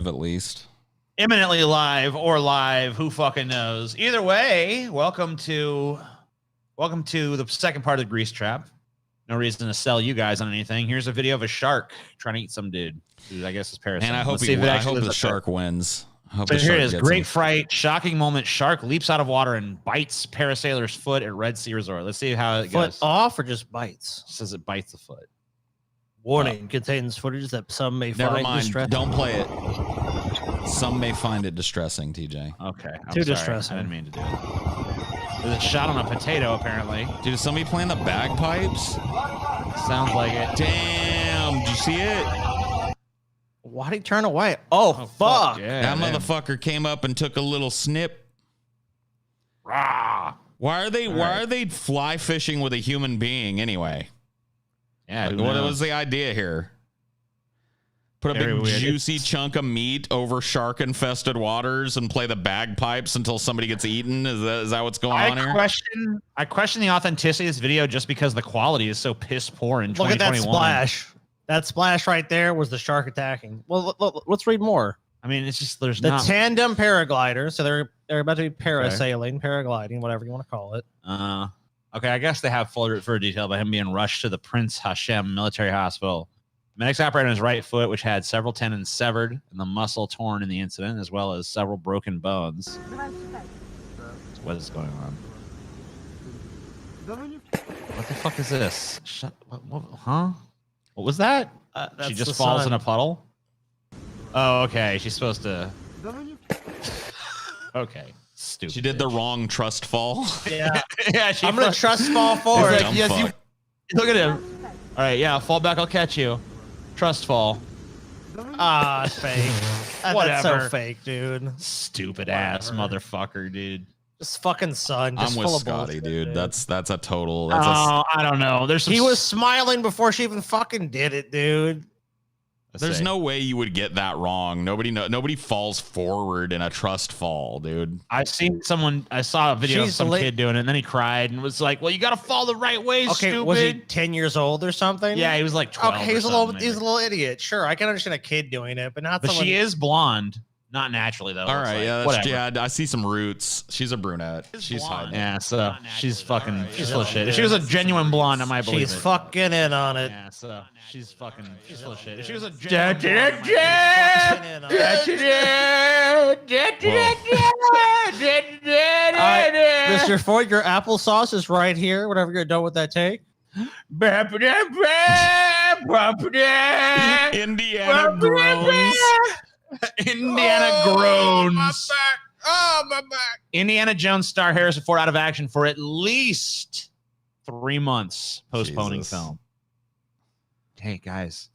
at least. Imminently live or live, who fucking knows? Either way, welcome to the second part of the Grease Trap. No reason to sell you guys on anything. Here's a video of a shark trying to eat some dude. I guess it's Parasite. And I hope the shark wins. So here it is. Great fright, shocking moment. Shark leaps out of water and bites parasailor's foot at Red Sea Resort. Let's see how it goes. Foot off or just bites? It says it bites the foot. Warning, contains footage that some may find distressing. Don't play it. Some may find it distressing, TJ. Okay. Too distressing. I didn't mean to do it. There's a shot on a potato, apparently. Dude, is somebody playing the bagpipes? Sounds like it. Damn, did you see it? Why'd he turn away? Oh fuck. Yeah, that motherfucker came up and took a little snip. Rah. Why are they fly fishing with a human being anyway? Yeah, like, what was the idea here? Put a big juicy chunk of meat over shark-infested waters and play the bagpipes until somebody gets eaten? Is that what's going on here? I question the authenticity of this video just because the quality is so piss poor in 2021. Look at that splash. That splash right there was the shark attacking. Well, let's read more. I mean, it's just there's the tandem paraglider. So they're about to be parasailing, paragliding, whatever you want to call it. Okay, I guess they have full detail about him being rushed to the Prince Hashem Military Hospital. Medics operated on his right foot, which had several tendons severed and the muscle torn in the incident, as well as several broken bones. What is going on? What the fuck is this? Huh? What was that? She just falls in a puddle? Oh, okay. She's supposed to... Okay. Stupid. She did the wrong trust fall. Yeah. Yeah. I'm going to trust fall forward. Like, yes, you... Look at him. All right. Yeah. Fall back. I'll catch you. Trust fall. Ah, fake. That's so fake, dude. Stupid ass motherfucker, dude. This fucking son. I'm with Scotty, dude. That's a total. I don't know. He was smiling before she even fucking did it, dude. There's no way you would get that wrong. Nobody falls forward in a trust fall, dude. I saw a video of some kid doing it, and then he cried and was like, "Well, you got to fall the right way, stupid." Was he 10 years old or something? Yeah, he was like 12. Okay, he's a little idiot. Sure, I can understand a kid doing it, but not. But she is blonde. Not naturally, though. All right, yeah, I see some roots. She's a brunette. She's hiding. Yeah, so she's fucking, she's full of shit. If she was a genuine blonde, I might believe it. She's fucking in on it. Yeah, so she's full of shit. If she was a Mr. Ford, your applesauce is right here. Whenever you're done with that take. Indiana groans. Indiana groans. My back. Oh, my back. Indiana Jones star Harrison Ford out of action for at least 3 months, postponing film. Hey guys,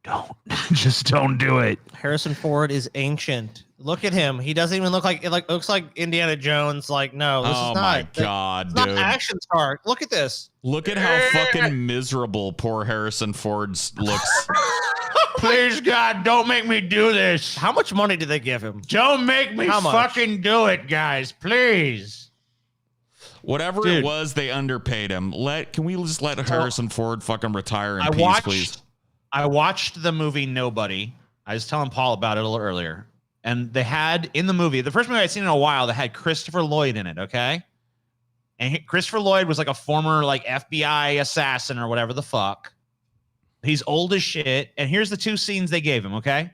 don't do it. Harrison Ford is ancient. Look at him. He doesn't even look like it. Looks like Indiana Jones. Like, no, this is not. Oh my god, dude! Not action star. Look at this. Look at how fucking miserable poor Harrison Ford looks. Please, God, don't make me do this. How much money did they give him? Don't make me fucking do it, guys. Please. Whatever it was, they underpaid him. Can we just let Harrison Ford fucking retire in peace, please? I watched the movie Nobody. I was telling Paul about it a little earlier. And they had in the movie, the first movie I'd seen in a while, that had Christopher Lloyd in it, okay? And Christopher Lloyd was like a former FBI assassin or whatever the fuck. He's old as shit. And here's the 2 scenes they gave him, okay?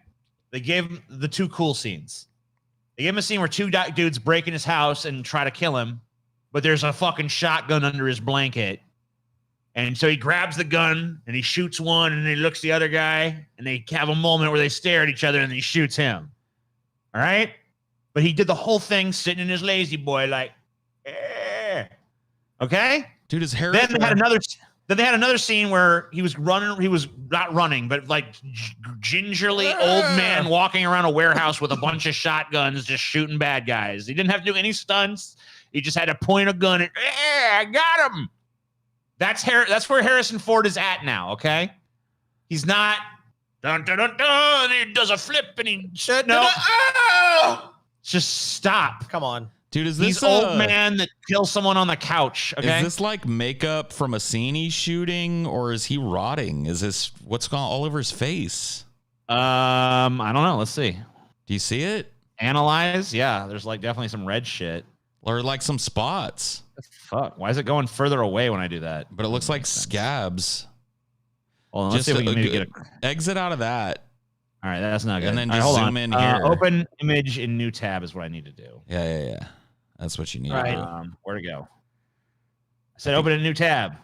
They gave him the 2 cool scenes. They gave him a scene where 2 dudes break in his house and try to kill him, but there's a fucking shotgun under his blanket. And so he grabs the gun and he shoots one and he looks the other guy and they have a moment where they stare at each other and then he shoots him. All right? But he did the whole thing sitting in his lazy boy like, eh. Okay? Dude, his hair. Then they had another scene where he was running. He was not running, but like gingerly old man walking around a warehouse with a bunch of shotguns, just shooting bad guys. He didn't have to do any stunts. He just had to point a gun and, I got him. That's where Harrison Ford is at now. Okay, he's not. Dun, dun, dun, dun, he does a flip and he said no. Just stop. Come on. Dude, is this he's old man that kills someone on the couch? Okay, is this like makeup from a scene he's shooting, or is he rotting? Is this what's going all over his face? I don't know. Let's see. Do you see it? Analyze? Yeah, there's like definitely some red shit. Or like some spots. Fuck. Why is it going further away when I do that? But it looks like scabs. Well, let's see if we can maybe get a exit out of that. All right, that's not good. And then just just zoom in here. Open image in new tab is what I need to do. Yeah. That's what you need. Right. To do. Where to go? I said open a new tab.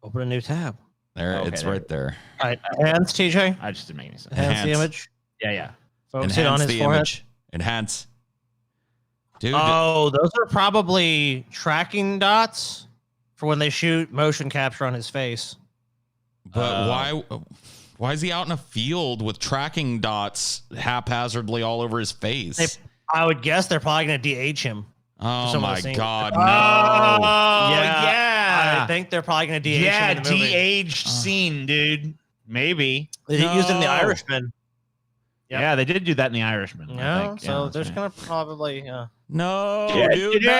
Open a new tab. There, Okay, it's there. right there. All right, hands, TJ. I just didn't make any sense. Enhance the Enhance. image. Yeah. Focus it on his the forehead. image. Enhance. Dude. Oh, those are probably tracking dots for when they shoot motion capture on his face. But why is he out in a field with tracking dots haphazardly all over his face? I would guess they're probably going to DH him. Oh my God, no. Yeah. I think they're probably going to DH him in the movie. de-aged scene, dude. Maybe. They used it in The Irishman. Yep. Yeah, they did do that in The Irishman. I Yeah, think. so Yeah, there's that's going to probably... No, right. dude, no. How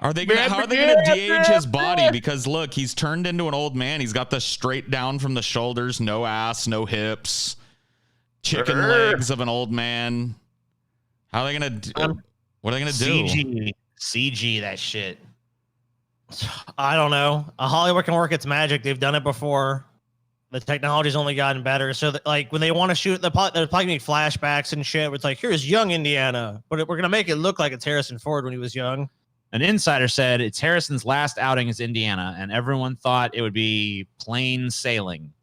are they gonna de-age his body? Because look, he's turned into an old man. He's got the straight down from the shoulders, no ass, no hips, chicken legs of an old man. How are they gonna do? What are they gonna do? CG that shit. I don't know. Hollywood can work its magic. They've done it before. The technology's only gotten better. So that, like when they want to shoot, they're probably gonna need flashbacks and shit. Where it's like, here's young Indiana, but we're gonna make it look like it's Harrison Ford when he was young. An insider said it's Harrison's last outing as Indiana, and everyone thought it would be plain sailing.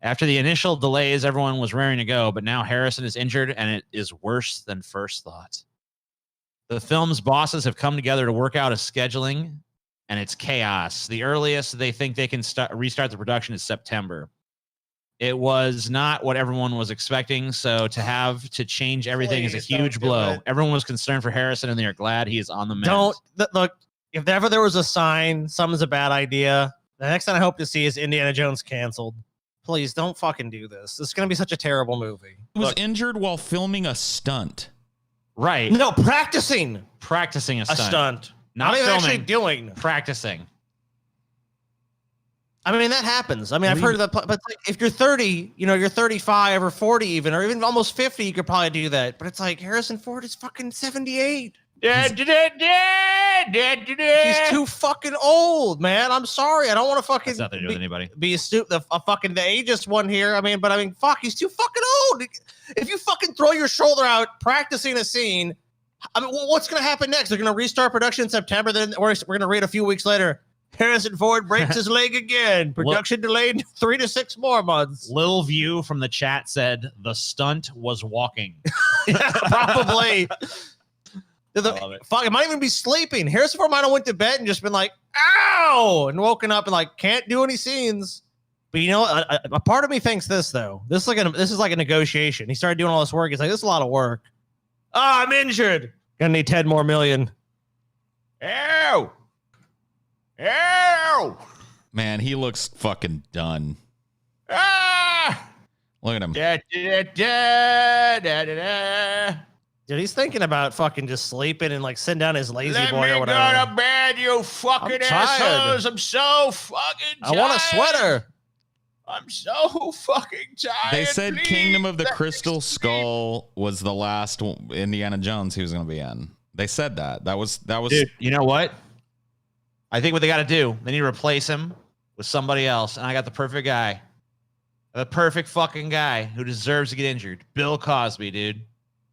After the initial delays, everyone was raring to go, but now Harrison is injured, and it is worse than first thought. The film's bosses have come together to work out a scheduling, and it's chaos. The earliest they think they can restart the production is September. It was not what everyone was expecting, so to have to change everything is a huge blow. Everyone was concerned for Harrison, and they are glad he is on the mend. Look, if ever there was a sign, something's a bad idea, the next thing I hope to see is Indiana Jones canceled. Please don't fucking do this. This is going to be such a terrible movie. He was injured while filming a stunt. Right. No, practicing a stunt. Not even filming, actually doing. practicing. I mean, that happens. I mean, I've heard of that, but like, if you're 30, you're 35 or 40 even, or even almost 50, you could probably do that. But it's like Harrison Ford is fucking 78. He's too fucking old, man. I'm sorry. I don't want to fucking That's nothing to do with anybody. Be a fucking the ageist one here. I mean, fuck, he's too fucking old. If you fucking throw your shoulder out practicing a scene, I mean, what's going to happen next? They're going to restart production in September. Then we're going to read a few weeks later, Harrison Ford breaks his leg again. Production delayed 3 to 6 more months. Lil View from the chat said the stunt was walking. Yeah, probably. Fuck, it might even be sleeping. Harrison Ford might have went to bed and just been like, ow, and woken up and like, can't do any scenes. But a part of me thinks this though. This is like a negotiation. He started doing all this work. He's like, this is a lot of work. I'm injured. Gonna need 10 more million. Ow. Man, he looks fucking done. Ah! Look at him. Dude, he's thinking about fucking just sleeping and like sitting down his lazy boy or whatever. Let me go to bed, you fucking assholes. I'm so fucking tired. I want a sweater. I'm so fucking tired. They said Please, Kingdom of the let me Crystal sleep. Skull was the last Indiana Jones he was going to be in. They said that. That was. Dude, you know what? I think what they got to do, they need to replace him with somebody else. And I got the perfect guy. The perfect fucking guy who deserves to get injured. Bill Cosby, dude.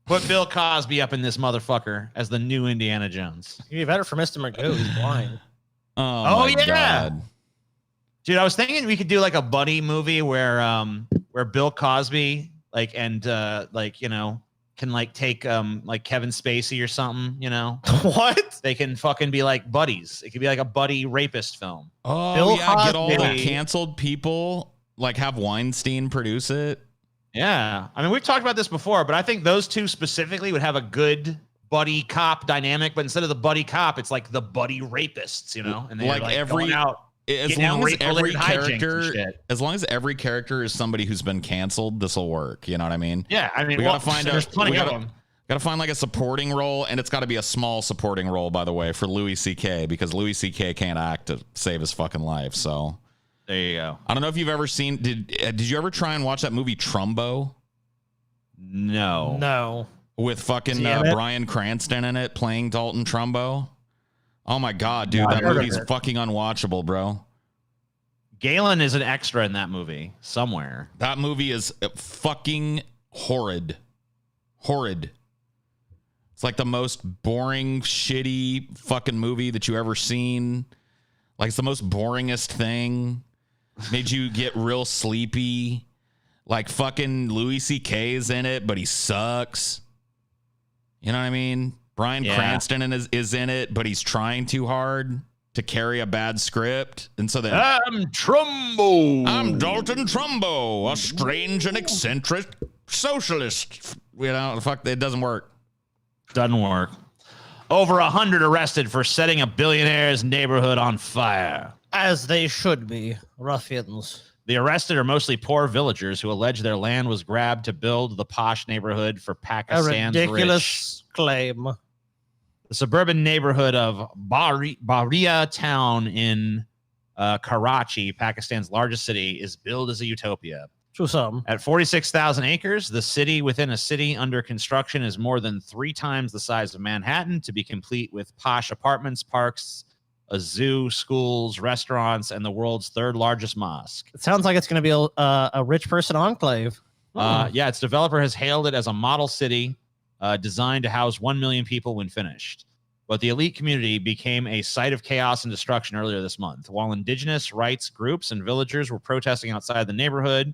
Put Bill Cosby up in this motherfucker as the new Indiana Jones. You'd be better for Mr. Magoo. He's blind. Oh my yeah. God. Dude, I was thinking we could do like a buddy movie where Bill Cosby can like take like Kevin Spacey or something, What? They can fucking be like buddies. It could be like a buddy rapist film. Oh, Bill yeah. Get all the Cosby. canceled people, like have Weinstein produce it. Yeah. I mean, we've talked about this before, but I think those two specifically would have a good buddy cop dynamic, but instead of the buddy cop, it's like the buddy rapists, and they're Like every- going out. As long as every character is somebody who's been canceled, this will work. You know what I mean? Yeah, I mean, we gotta find there's plenty of them. Gotta find like a supporting role, and it's got to be a small supporting role, by the way, for Louis C.K. because Louis C.K. can't act to save his fucking life. So There you go. I don't know if you've ever seen. Did you ever try and watch that movie Trumbo No. with fucking Damn it. Bryan Cranston in it playing Dalton Trumbo? Oh my god, dude, that I've heard of movie's it. fucking unwatchable, bro. Galen is an extra in that movie somewhere. That movie is fucking horrid. Horrid. It's like the most boring, shitty fucking movie that you ever seen. Like it's the most boringest thing. Made you get real sleepy. Like fucking Louis C.K. is in it, but he sucks. You know what I mean? Bryan Cranston is in it, but he's trying too hard to carry a bad script. And so then I'm Trumbo. I'm Dalton Trumbo, a strange and eccentric socialist. You know, fuck, it doesn't work. Doesn't work. Over 100 arrested for setting a billionaire's neighborhood on fire. As they should be, ruffians. The arrested are mostly poor villagers who allege their land was grabbed to build the posh neighborhood for A Pakistan's ridiculous claim. The suburban neighborhood of Baria town in Karachi, Pakistan's largest city, is billed as a utopia. To some. At 46,000 acres, the city within a city under construction is more than 3 times the size of Manhattan, to be complete with posh apartments, parks, a zoo, schools, restaurants, and the world's 3rd largest mosque. It sounds like it's going to be a rich person enclave. Yeah, its developer has hailed it as a model city designed to house 1 million people when finished. But the elite community became a site of chaos and destruction earlier this month. While indigenous rights groups and villagers were protesting outside the neighborhood,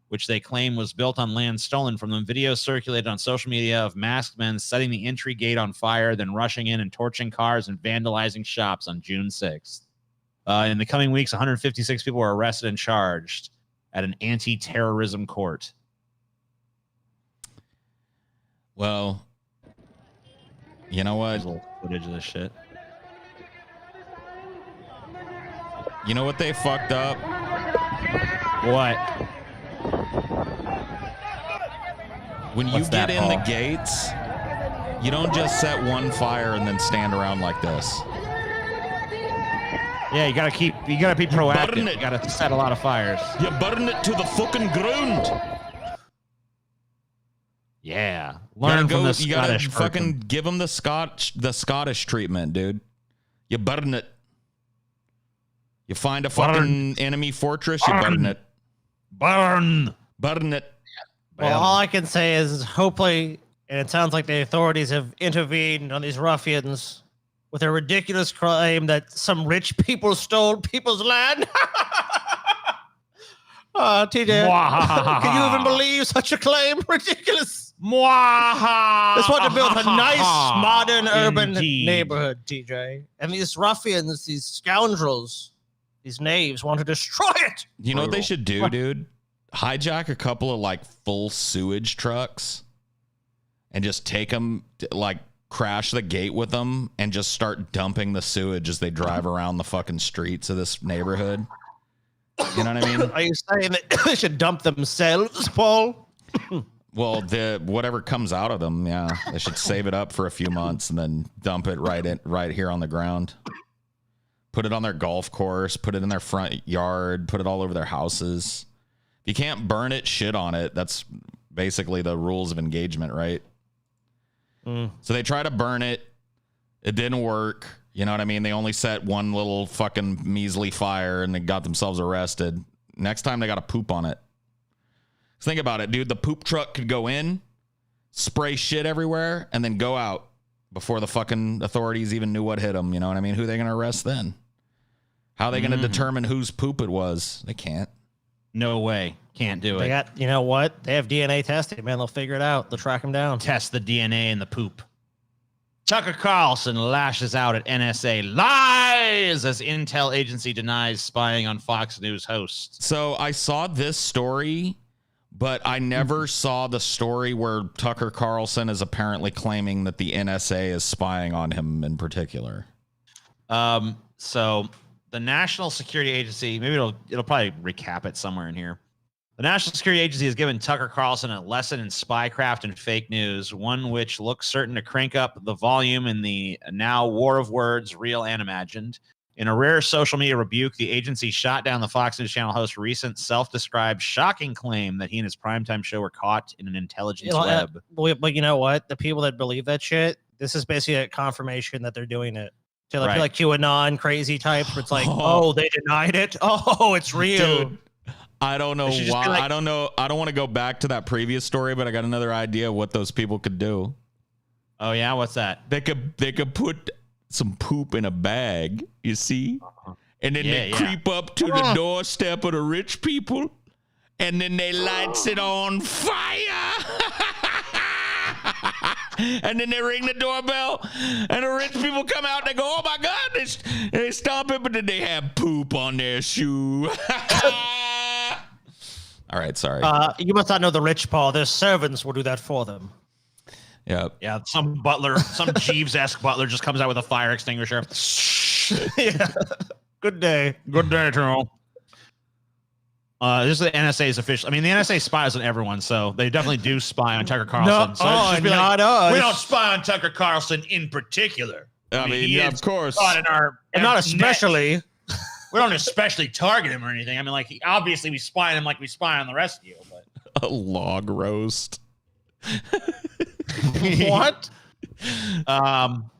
which they claim was built on land stolen from them, videos circulated on social media of masked men setting the entry gate on fire, then rushing in and torching cars and vandalizing shops on June 6th. In the coming weeks, 156 people were arrested and charged at an anti-terrorism court. Well, you know what? There's a little footage of this shit. You know what they fucked up? What? When you What's get that, in the Paul? gates, you don't just set one fire and then stand around like this. Yeah, you gotta be burn proactive. it. You gotta set a lot of fires. You burn it to the fucking ground. Yeah, You learn gotta from the you gotta Scottish fucking person. give them the Scottish treatment, dude. You burn it. You find a fucking enemy fortress, you burn it. Burn. Burn it. Well, all I can say is hopefully, and it sounds like the authorities have intervened on these ruffians with a ridiculous claim that some rich people stole people's land. TJ, can you even believe such a claim? Ridiculous. Just want to build a nice, modern, urban Indeed. neighborhood, TJ. And these ruffians, these scoundrels, these knaves want to destroy it. You know what they Brutal. should do, dude? Hijack a couple of like full sewage trucks and just take them, like crash the gate with them and just start dumping the sewage as they drive around the fucking streets of this neighborhood. You know what I mean? Are you saying that they should dump themselves, Paul? Well, the whatever comes out of them, yeah, they should save it up for a few months and then dump it right here on the ground. Put it on their golf course, put it in their front yard, put it all over their houses. If you can't burn it, shit on it. That's basically the rules of engagement, right? So they try to burn it. It didn't work. You know what I mean? They only set one little fucking measly fire and they got themselves arrested. Next time they got to poop on it. Think about it, dude. The poop truck could go in, spray shit everywhere, and then go out before the fucking authorities even knew what hit them. You know what I mean? Who are they going to arrest then? How are they going to determine whose poop it was? They can't. No way. Can't do They it. got, you know what? They have DNA testing, man. They'll figure it out. They'll track them down. Test the DNA in the poop. Tucker Carlson lashes out at NSA lies as intel agency denies spying on Fox News hosts. So I saw this story, but I never saw the story where Tucker Carlson is apparently claiming that the NSA is spying on him in particular. So the National Security Agency, maybe it'll probably recap it somewhere in here. The National Security Agency has given Tucker Carlson a lesson in spycraft and fake news, one which looks certain to crank up the volume in the now war of words, real and imagined. In a rare social media rebuke, the agency shot down the Fox News Channel host's recent self-described shocking claim that he and his primetime show were caught in an intelligence web. But you know what? The people that believe that shit, this is basically a confirmation that they're doing it. To like, like QAnon crazy types, where it's like, oh, they denied it. Oh, it's real. Dude, I don't know why. I don't know. I don't want to go back to that previous story, but I got another idea of what those people could do. Oh yeah, what's that? They could put some poop in a bag, you see, and then they creep up to the doorstep of the rich people, and then they lights it on fire. And then they ring the doorbell, and the rich people come out. And they go, "Oh my God!" They stomp it, but then they have poop on their shoe. All right, sorry. You must not know the rich, Paul. Their servants will do that for them. Yeah. Some butler, some Jeeves-esque butler, just comes out with a fire extinguisher. Yeah. Good day. Good day, Colonel. This is the NSA's official. I mean, the NSA spies on everyone, so they definitely do spy on Tucker Carlson. No, so not us. We don't spy on Tucker Carlson in particular. I mean of course. Not especially. We don't especially target him or anything. I mean, like, obviously we spy on him like we spy on the rest of you. But a log roast. What? On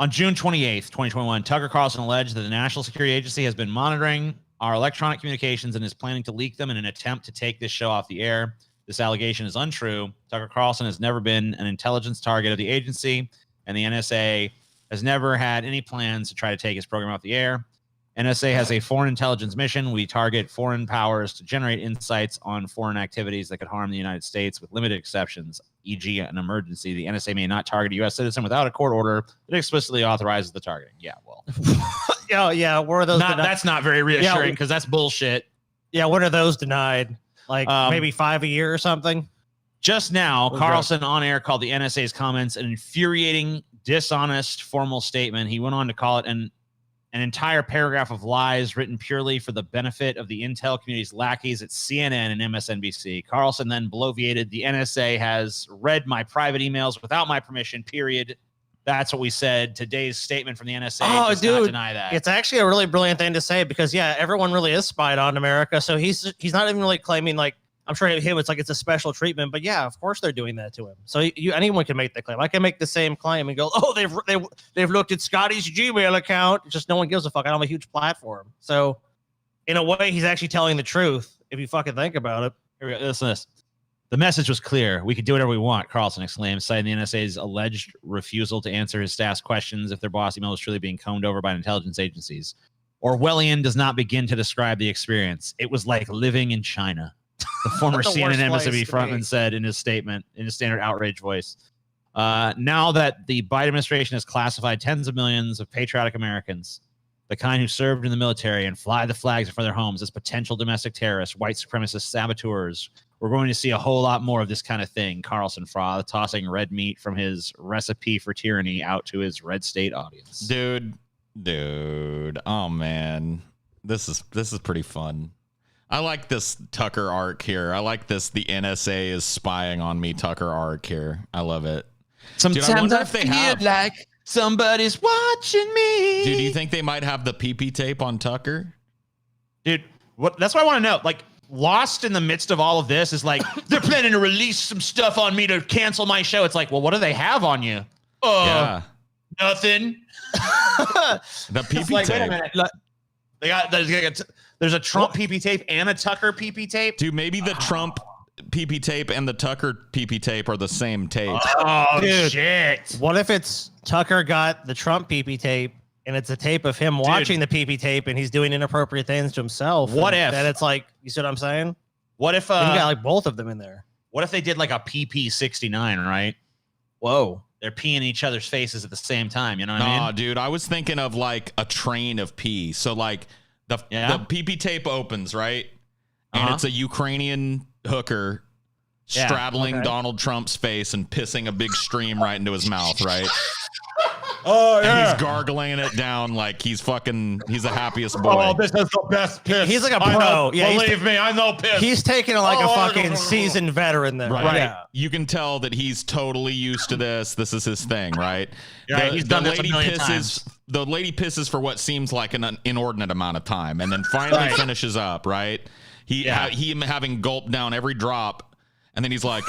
June 28th, 2021, Tucker Carlson alleged that the National Security Agency has been monitoring our electronic communications and is planning to leak them in an attempt to take this show off the air. This allegation is untrue. Tucker Carlson has never been an intelligence target of the agency, and the NSA has never had any plans to try to take his program off the air. NSA has a foreign intelligence mission. We target foreign powers to generate insights on foreign activities that could harm the United States with limited exceptions, e.g. an emergency. The NSA may not target a U.S. citizen without a court order that explicitly authorizes the targeting. Yeah, well. Yeah. Where are those? That's not very reassuring because that's bullshit. Yeah, when are those denied? Like maybe 5 a year or something? Just now, Carlson on air called the NSA's comments an infuriating, dishonest, formal statement. He went on to call it an entire paragraph of lies written purely for the benefit of the intel community's lackeys at CNN and MSNBC. Carlson then bloviated, the NSA has read my private emails without my permission, period. That's what we said. Today's statement from the NSA does not deny that. It's actually a really brilliant thing to say because, yeah, everyone really is spied on America. So he's not even really claiming, like, I'm sure him, it's like it's a special treatment, but yeah, of course they're doing that to him. So anyone can make the claim. I can make the same claim and go, oh, they've looked at Scotty's Gmail account. Just no one gives a fuck. I don't have a huge platform. So in a way, he's actually telling the truth if you fucking think about it. Here we go. Listen to this. The message was clear. We could do whatever we want, Carlson exclaimed, citing the NSA's alleged refusal to answer his staff's questions if their boss email was truly being combed over by intelligence agencies. Orwellian does not begin to describe the experience. It was like living in China. The former CNN MSNBC frontman said in his statement, in his standard outrage voice. Now that the Biden administration has classified tens of millions of patriotic Americans, the kind who served in the military and fly the flags in front of their homes as potential domestic terrorists, white supremacist saboteurs, we're going to see a whole lot more of this kind of thing, Carlson frothed, tossing red meat from his recipe for tyranny out to his red state audience. Dude. Oh, man. This is pretty fun. I like this Tucker arc here. I like this. The NSA is spying on me Tucker arc here. I love it. Sometimes I feel like somebody's watching me. Dude, do you think they might have the PP tape on Tucker? Dude, that's what I want to know. Like, lost in the midst of all of this is like, they're planning to release some stuff on me to cancel my show. It's like, well, what do they have on you? Yeah. Nothing. The PP tape. Wait a minute. There's a Trump PP tape and a Tucker PP tape. Dude, maybe the Trump PP tape and the Tucker PP tape are the same tape. Oh, dude, shit. What if it's Tucker got the Trump PP tape and it's a tape of him watching the PP tape and he's doing inappropriate things to himself? What if? Then it's like, you see what I'm saying? What if you got like both of them in there? What if they did like a PP 69, right? Whoa. They're peeing in each other's faces at the same time. You know what I mean? No, dude, I was thinking of like a train of pee. So like the PP tape opens, right? And it's a Ukrainian hooker straddling Donald Trump's face and pissing a big stream right into his mouth, right? Oh And he's gargling it down like he's the happiest boy. Oh, this is the best piss. He's like a I pro. know. Yeah, Believe me, I know piss. He's taking it like a fucking seasoned veteran there. Right. Yeah. You can tell that he's totally used to this. This is his thing, right? Yeah, he's done this a million times. The lady pisses for what seems like an inordinate amount of time, and then finally finishes up, right? He having gulped down every drop, and then he's like,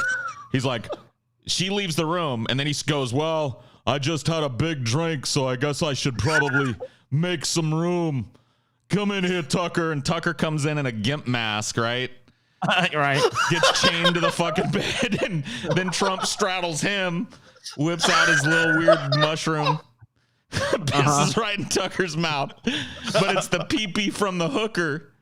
she leaves the room, and then he goes, well, I just had a big drink, so I guess I should probably make some room. Come in here, Tucker. And Tucker comes in a gimp mask, right? Right. Gets chained to the fucking bed, and then Trump straddles him, whips out his little weird mushroom, pisses right in Tucker's mouth. But it's the pee-pee from the hooker.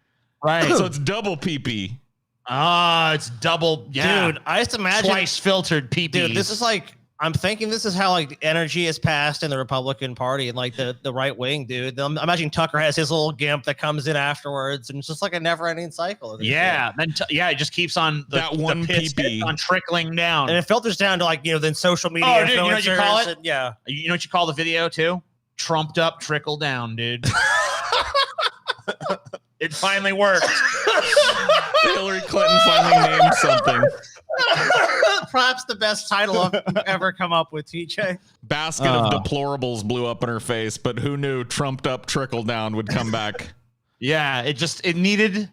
Right. So it's double pee-pee. It's double. Yeah. Dude, I just imagine twice filtered pee-pee. Dude, this is like, I'm thinking this is how like energy is passed in the Republican Party and like the right wing, dude. I'm imagining Tucker has his little gimp that comes in afterwards, and it's just like a never-ending cycle. Yeah, then it just keeps on that one pee-pee on trickling down, and it filters down to like then social media. Oh, dude, you know what you call it? Yeah, you know what you call the video too? Trumped up, trickle down, dude. It finally worked. Hillary Clinton finally named something. Perhaps the best title I've ever come up with, TJ. Basket of deplorables blew up in her face, but who knew trumped up trickle down would come back? Yeah, it needed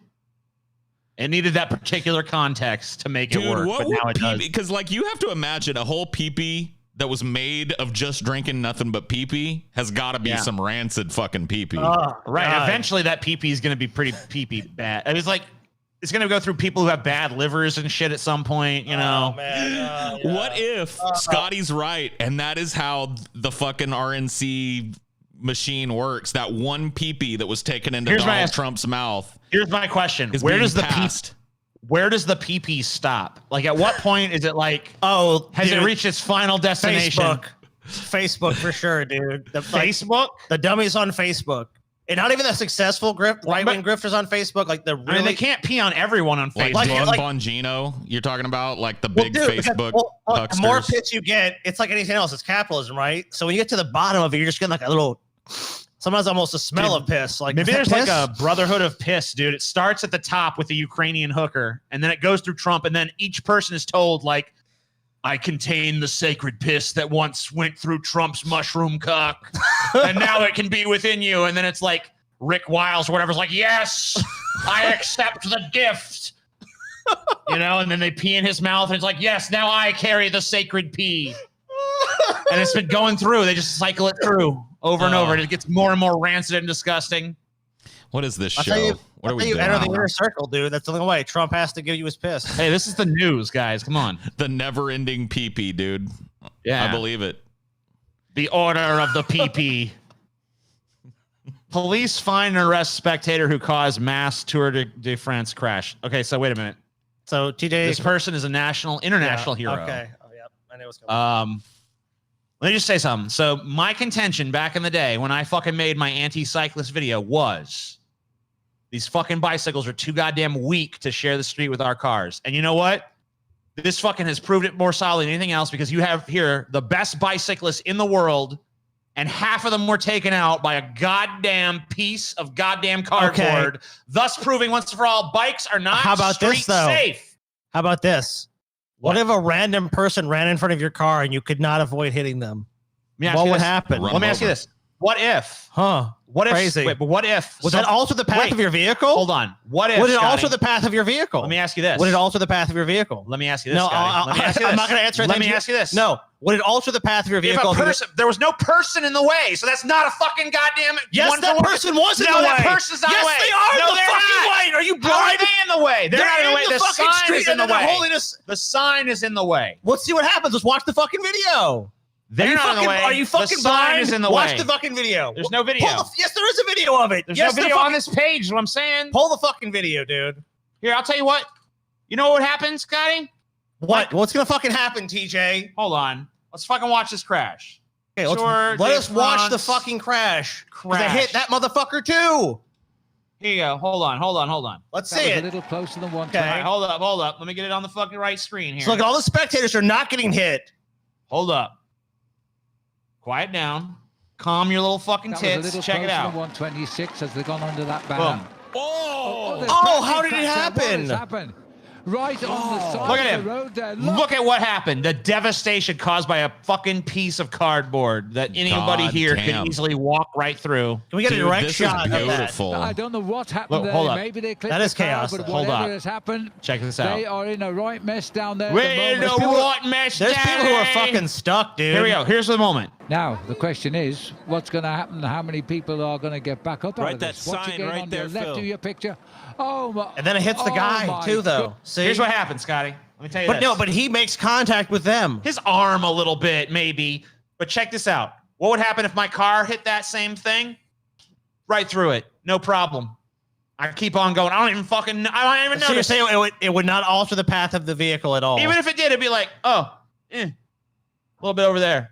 that particular context to make it work. What but now it does. Because like you have to imagine a whole pee-pee that was made of just drinking nothing but pee-pee has got to be some rancid fucking pee-pee. Right. God. Eventually that pee-pee is going to be pretty pee-pee bad. I was like, it's going to go through people who have bad livers and shit at some point, you know? Oh, man. What if Scotty's right and that is how the fucking RNC machine works? That one pee-pee that was taken into Donald Trump's mouth. Here's my question. Where does the pee-pee stop? Like at what point is it like, has it reached its final destination? Facebook for sure, dude. Facebook? The dummies on Facebook. And not even the successful right-wing grifters on Facebook. Like the really, I mean, they can't pee on everyone on Facebook. Like Dan Bongino, you're talking about like the big Facebook the more pits you get, it's like anything else. It's capitalism, right? So when you get to the bottom of it, you're just getting like a little, sometimes almost a smell of piss. Like maybe there's like a brotherhood of piss, dude. It starts at the top with the Ukrainian hooker, and then it goes through Trump, and then each person is told like, I contain the sacred piss that once went through Trump's mushroom cock, and now it can be within you. And then it's like Rick Wiles or whatever's like, yes, I accept the gift. You know, and then they pee in his mouth, and it's like, yes, now I carry the sacred pee. And it's been going through. They just cycle it through over and over, and it gets more and more rancid and disgusting. What is this show? What are we doing? Enter the inner circle, dude. That's the only way. Trump has to give you his piss. Hey, this is the news, guys. Come on. The never-ending pee-pee, dude. Yeah. I believe it. The order of the pee-pee. Police find and arrest spectator who caused mass Tour de France crash. Okay, so wait a minute. So TJ, this person is a international hero. Okay. Oh yeah, I know what's going on. Let me just say something. So my contention back in the day when I fucking made my anti-cyclist video was these fucking bicycles are too goddamn weak to share the street with our cars. And you know what? This fucking has proved it more solid than anything else, because you have here the best bicyclists in the world, and half of them were taken out by a goddamn piece of goddamn cardboard, thus proving once and for all bikes are not street safe. How about this? What if a random person ran in front of your car and you could not avoid hitting them? What would happen? Let me ask you this. What if? What if? Crazy. Wait, but what if? Would that alter the path of your vehicle? Hold on. What if? Would it alter the path of your vehicle? Let me ask you this. Would it alter the path of your vehicle? Let me ask you this. No, I'm not going to answer it. Let me ask you this. No. Would it alter the path of your vehicle? There was no person in the way, so that's not a fucking goddamn. Yes, that person was in the way. No, that person's not in the way. Yes, they are in the fucking way. Are you blind? How are they in the way? They're not in the way. The sign is in the way. The sign is in the way. Let's see what happens. Let's watch the fucking video. They're not in the way. Are you fucking blind? The sign is in the way. Watch the fucking video. There's no video. Yes, there is a video of it. There's no video on this page, is what I'm saying. Pull the fucking video, dude. Here, I'll tell you what. You know what would happen, Scotty? What? What's going to fucking happen, TJ? Hold on. Let's fucking watch this crash. Okay, let us watch the fucking crash. I hit that motherfucker too. Here you go. Hold on. Let's see it. A little closer than one. Okay, right, hold up. Let me get it on the fucking right screen here. So look, all the spectators are not getting hit. Hold up. Quiet down. Calm your little fucking That was a tits. little Check it closer out. than 126 as they've gone under that banner. Boom. Oh, Oh, how did it What happen? has happened? Right on the side Look at of him. the road there. Look at what happened. The devastation caused by a fucking piece of cardboard that anybody God here damn. could easily walk right through. Can we get a Dude, direct this shot is of that? beautiful. I don't know what happened Look, there. hold up. Maybe they clipped That the is chaos, car, but though. Hold whatever up. has happened, Check this out. they are in a right mess down there. We're at in the a moment. what mess, There's people who are Daddy? fucking stuck, dude. Here we go. Here's the moment. Now, the question is, what's going to happen? How many people are going to get back up out Right, of that this? Watch sign again right on there, your left Phil. of your picture. Oh, my. And then it hits the oh guy my too, though. God. See? Here's what happened, Scotty. Let me tell you But this. no, but he makes contact with them. His arm a little bit, maybe. But check this out. What would happen if my car hit that same thing? Right through it. No problem. I keep on going. I don't even So you're notice. saying it would not alter the path of the vehicle at all? Even if it did, it'd be like, a little bit over there.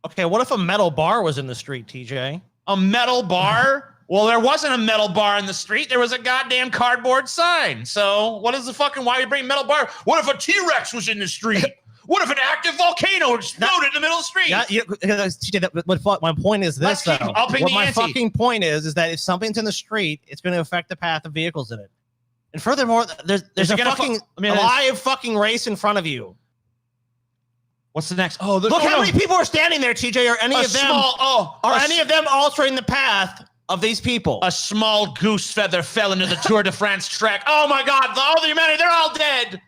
Okay, what if a metal bar was in the street, TJ? A metal bar? Well, there wasn't a metal bar in the street. There was a goddamn cardboard sign. So what is the fucking, why are you bringing metal bar? What if a T-Rex was in the street? What if an active volcano exploded in the middle of the street? Yeah, TJ, my point is this, Let's keep though. upping What the my ante. fucking point is that if something's in the street, it's going to affect the path of vehicles in it. And furthermore, there's Is a it gonna fucking I mean, live fucking race in front of you. What's the next? Oh, Look how many people are standing there, TJ. Are any of them any of them altering the path of these people? A small goose feather fell into the Tour de France track. Oh my God! All the humanity, they're all dead.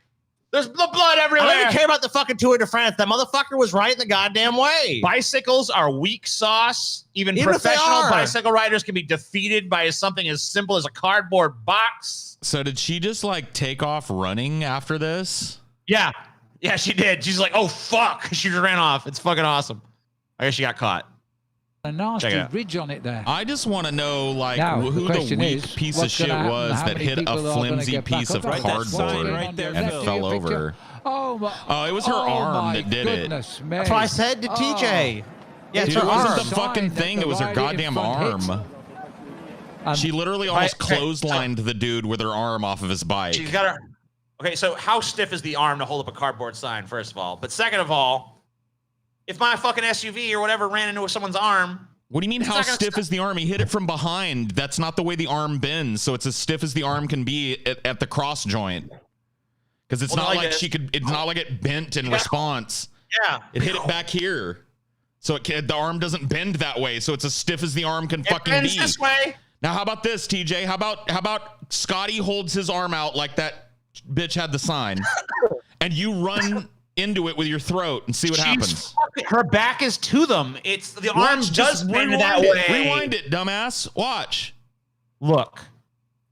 There's the blood I everywhere. don't even care about the fucking Tour de France. That motherfucker was right in the goddamn way. Bicycles are weak sauce. Even Even if they professional are. bicycle riders can be defeated by something as simple as a cardboard box. So did she just like take off running after this? Yeah, she did. She's like, oh fuck, she just ran off. It's fucking awesome. I guess she got caught. A Check nasty it out. ridge on it there. I just want to know, like, Now, who the the question weak is, piece of what's shit gonna happen? was How that many hit a people are gonna flimsy get back piece up of out of that sign cardboard right there, and Phil. fell over. Oh, my, Oh, it was her arm my that did it. goodness, me. That's what I said to TJ. Yeah, it's Dude, her it wasn't arm. the fucking Sign thing. that It was the her rider in goddamn front hit. arm. And She literally almost okay, clotheslined the dude with her arm off of his bike. She's got her. Okay, so how stiff is the arm to hold up a cardboard sign? First of all, but second of all, if my fucking SUV or whatever ran into someone's arm. What do you mean, It's how not gonna stiff stop. is the arm? He hit it from behind. That's not the way the arm bends. So it's as stiff as the arm can be at the cross joint. Because it's Well, not like like this. she could. It's not like it bent in Yeah. response. Yeah. It hit it back here. So the arm doesn't bend that way. So it's as stiff as the arm can It fucking bends be. this way. Now, how about this, TJ? How about Scotty holds his arm out like that bitch had the sign, and you run into it with your throat and see what happens. Her back is to them. It's the arm Watch, does bend rewind that it. way. Rewind it, dumbass. Watch. Look.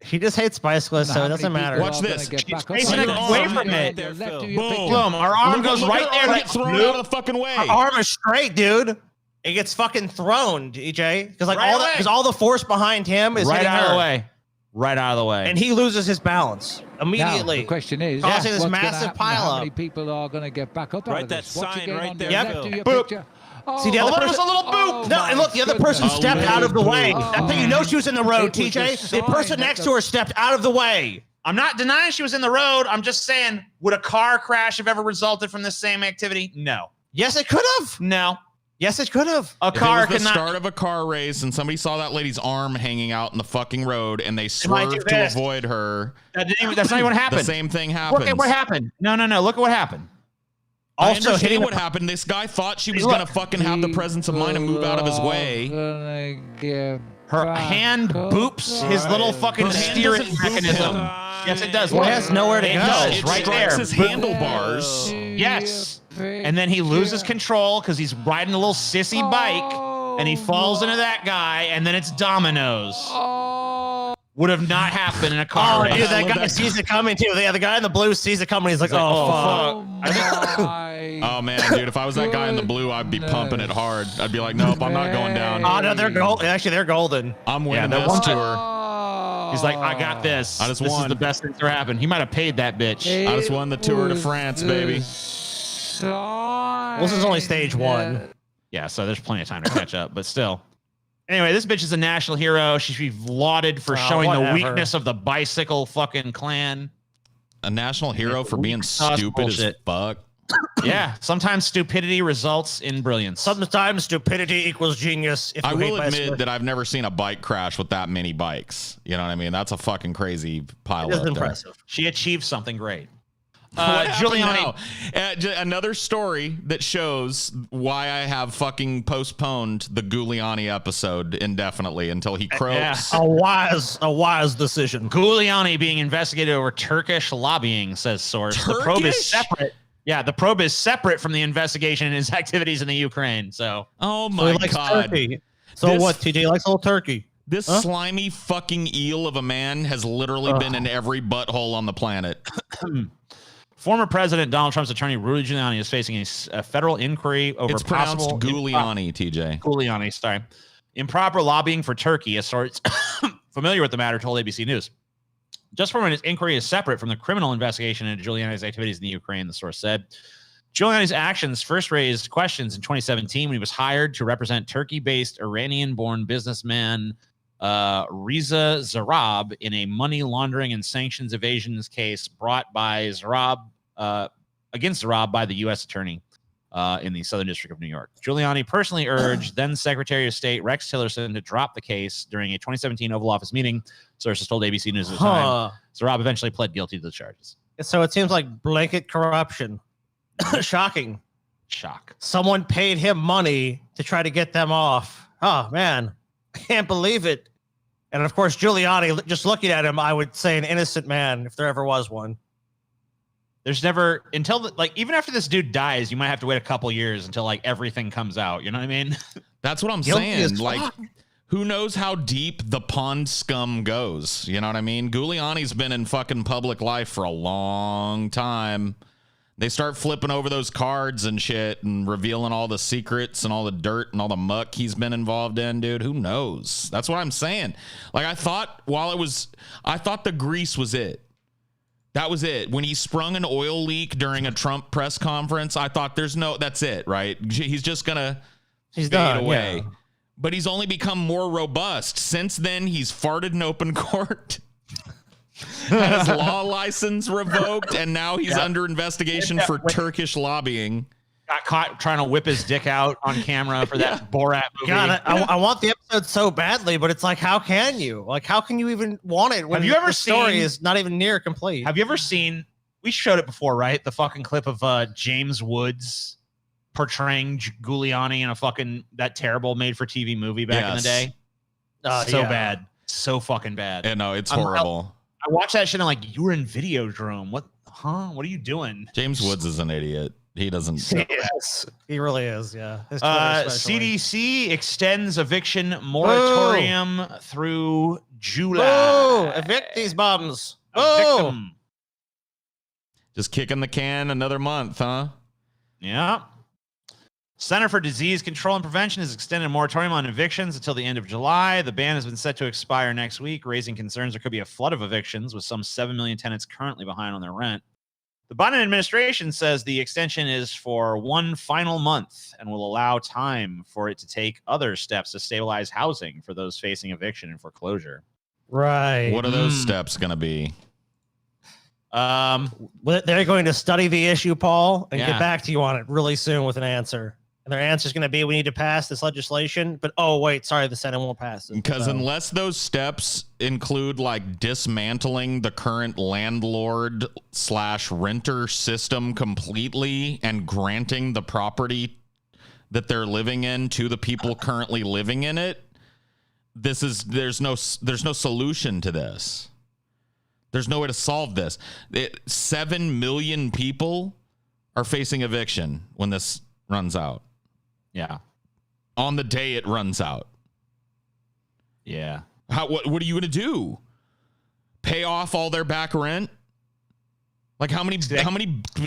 He just hates bicyclists, so it doesn't matter. Watch this. facing away from it. Boom. Boom. Our arm goes Look at right her there. arm Like, get thrown out of the fucking way. Her arm is straight, dude. It gets fucking thrown, DJ, because Right away. all the force behind him is right hitting out of her. the way. Right out of the way. And he loses his balance immediately. Now, the question is, Causing this what's gonna massive happen? pileup. How many people are going to get back up out Right, of that this? Watch sign again right on there, your Phil. left of your Boop. picture. See, the Oh, other there was person, a little boop. no, and look, the other person goodness. stepped out of the way. Oh, That's how you know she was in the road, It was TJ. the The sign person that next the- to her stepped out of the way. I'm not denying she was in the road. I'm just saying, would a car crash have ever resulted from this same activity? No. Yes, it could have. No. Yes, it could have. A If it car was the cannot. start of a car race and somebody saw that lady's arm hanging out in the fucking road and they might do swerved to this. avoid her, That's not even what the happened. same thing Look happens. at what happened. No. Look at what happened. I Also understand hitting what the- happened. This guy thought she was Look. going to fucking have the presence of mind and move out of his way. Her hand boops his little fucking Her hand steering doesn't boop mechanism. him. Yes, it does. Well, it Look. has nowhere to It go. does, It right strikes there. his Boop. handlebars. Yes. And then he loses control because he's riding a little sissy bike and he falls into that guy and then it's dominoes. Would have not happened in a car Oh, race. dude, that love guy that sees it coming too. Yeah, the guy in the blue sees it coming. He's like, like, oh, fuck. Oh man, dude, if I was that guy in the blue, I'd be pumping it hard. I'd be like, nope, I'm not going down. Oh, no, they're gold. Actually, they're golden. I'm Yeah, winning that this one tour. He's like, I got this. I just this is won. the best thing to happen. He might have paid that bitch. I just won the Tour de France, baby. Well, this is only stage one. Yeah, so there's plenty of time to catch up, but still. Anyway, this bitch is a national hero. She should be lauded for showing whatever. the weakness of the bicycle fucking clan. A national hero for being Sauce stupid as bullshit. fuck. Yeah, sometimes stupidity results in brilliance. Sometimes stupidity equals genius. If I you hate will my admit sport. that I've never seen a bike crash with that many bikes. You know what I mean? That's a fucking crazy pile It is up impressive. She achieved something great. What happened Giuliani. now? Another story that shows why I have fucking postponed the Giuliani episode indefinitely until he croaks. A wise decision. Giuliani being investigated over Turkish lobbying, says source. The probe is Turkish? separate. Yeah, the probe is separate from the investigation and his activities in the Ukraine. So, Oh So my he likes god. turkey. So This- what? TJ likes a little turkey. This slimy fucking eel of a man has literally been in every butthole on the planet. former President Donald Trump's attorney Rudy Giuliani is facing a federal inquiry over It's pronounced possible Giuliani, TJ. Giuliani, sorry, improper lobbying for Turkey. A source familiar with the matter told ABC News. Just from his inquiry is separate from the criminal investigation into Giuliani's activities in the Ukraine, the source said. Giuliani's actions first raised questions in 2017 when he was hired to represent Turkey-based Iranian-born businessman Reza Zarab in a money laundering and sanctions evasions case brought by against Zarab by the U.S. attorney in the Southern District of New York. Giuliani personally urged then Secretary of State Rex Tillerson to drop the case during a 2017 Oval Office meeting. Sources told ABC News at the time. Zarab eventually pled guilty to the charges. So it seems like blanket corruption. Shocking. Shock. Someone paid him money to try to get them off. Oh, man. I can't believe it. And of course, Giuliani, just looking at him, I would say an innocent man if there ever was one. There's never even after this dude dies, you might have to wait a couple years until like everything comes out. You know what I mean? That's what I'm Guilty saying. as Like, fuck. who knows how deep the pond scum goes? You know what I mean? Giuliani's been in fucking public life for a long time. They start flipping over those cards and shit and revealing all the secrets and all the dirt and all the muck he's been involved in, dude. Who knows? That's what I'm saying. Like, I thought the grease was it. That was it. When he sprung an oil leak during a Trump press conference, I thought that's it, right? He's just gonna fade done, away. yeah. But he's only become more robust. Since then, he's farted in open court. Had his law license revoked, and now he's under investigation for Turkish lobbying. Got caught trying to whip his dick out on camera for that Borat movie. God, I want the episode so badly, but it's like, how can you? Like, how can you even want it when Have you ever the story seen- is not even near complete? Have you ever seen? We showed it before, right? The fucking clip of James Woods portraying Giuliani in a fucking that terrible made-for-TV movie back in the day. So bad, so fucking bad. And no, it's horrible. I watched that shit and I'm like, you were in Videodrome. What? Huh? What are you doing? James Woods is an idiot. He doesn't. Yes, he really is. Yeah. His Twitter especially. CDC extends eviction moratorium through July. Boo! Evict these bums. Evict Boo! 'em. Just kicking the can another month, huh? Yeah. Center for Disease Control and Prevention has extended a moratorium on evictions until the end of July. The ban has been set to expire next week, raising concerns there could be a flood of evictions, with some 7 million tenants currently behind on their rent. The Biden administration says the extension is for one final month and will allow time for it to take other steps to stabilize housing for those facing eviction and foreclosure. Right. What are those steps going to be? They're going to study the issue, Paul, and Yeah. get back to you on it really soon with an answer. And their answer is going to be, we need to pass this legislation. But, oh, wait, sorry, the Senate won't pass it. Because So- unless those steps include like dismantling the current landlord / renter system completely and granting the property that they're living in to the people currently living in it, there's no solution to this. There's no way to solve this. 7 million people are facing eviction when this runs out. Yeah. On the day it runs out. Yeah. What are you going to do? Pay off all their back rent? Like how many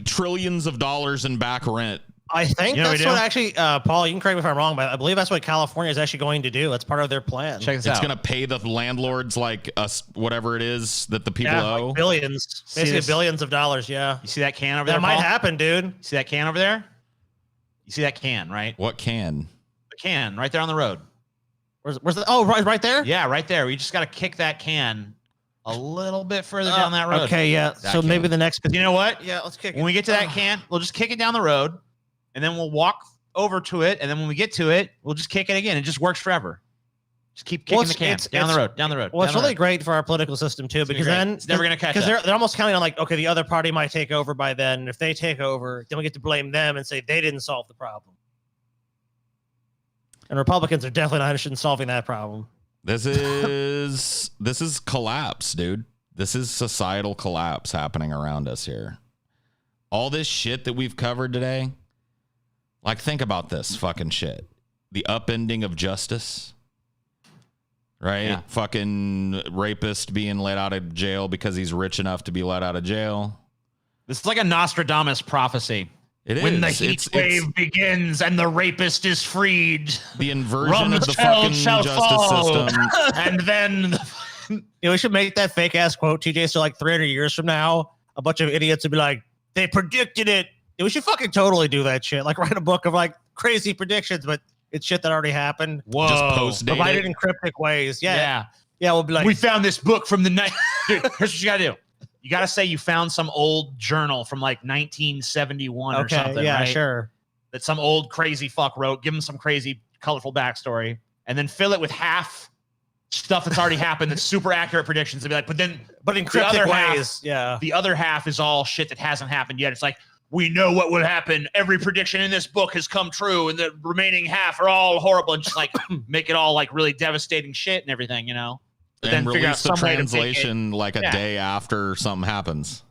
trillions of dollars in back rent? I think You know what that's we what do? actually, Paul, you can correct me if I'm wrong, but I believe that's what California is actually going to do. That's part of their plan. Check this It's out. going to pay the landlords like us, whatever it is that the people Yeah, owe. like billions. See Basically this? billions of dollars, yeah. You see that can over there? That might Paul? happen, dude. You see that can over there? You see that can, right? What can? The can right there on the road. Where's the, oh, right there? Yeah, right there. We just got to kick that can a little bit further down that road. Okay, yeah. That So can. maybe the next. You know what? Yeah, let's kick it. When we get to that can, we'll just kick it down the road, and then we'll walk over to it, and then when we get to it, we'll just kick it again. It just works forever. Just keep kicking the can down the road. Well, it's really great for our political system too, because then it's never gonna catch up. because they're almost counting on like, okay, the other party might take over by then. And if they take over, then we get to blame them and say they didn't solve the problem. And Republicans are definitely not interested in solving that problem. This is collapse, dude. This is societal collapse happening around us here. All this shit that we've covered today. Like, think about this fucking shit. The upending of justice. Right? Yeah. Fucking rapist being let out of jail because he's rich enough to be let out of jail. This is like a Nostradamus prophecy. It is. When the heat wave begins and the rapist is freed, the inversion of the fucking justice fall. system. And then We should make that fake ass quote, TJ. So like 300 years from now, a bunch of idiots would be like, they predicted it. We should fucking totally do that shit. Like write a book of like crazy predictions, but it's shit that already happened. Whoa. Just post-date Provided it. in cryptic ways. Yeah. We'll be like, we found this book from the night. Dude, here's what you gotta do. You gotta say you found some old journal from like 1971 or something. yeah, right? sure. That some old crazy fuck wrote. Give him some crazy, colorful backstory, and then fill it with half stuff that's already happened. That's super accurate predictions. And be like, but in Cryptic other ways. Yeah. the other half is all shit that hasn't happened yet. It's like, we know what would happen. Every prediction in this book has come true, and the remaining half are all horrible, and just like make it all like really devastating shit and everything, you know. But And then figure out release the some way to make it- translation like a day after something happens.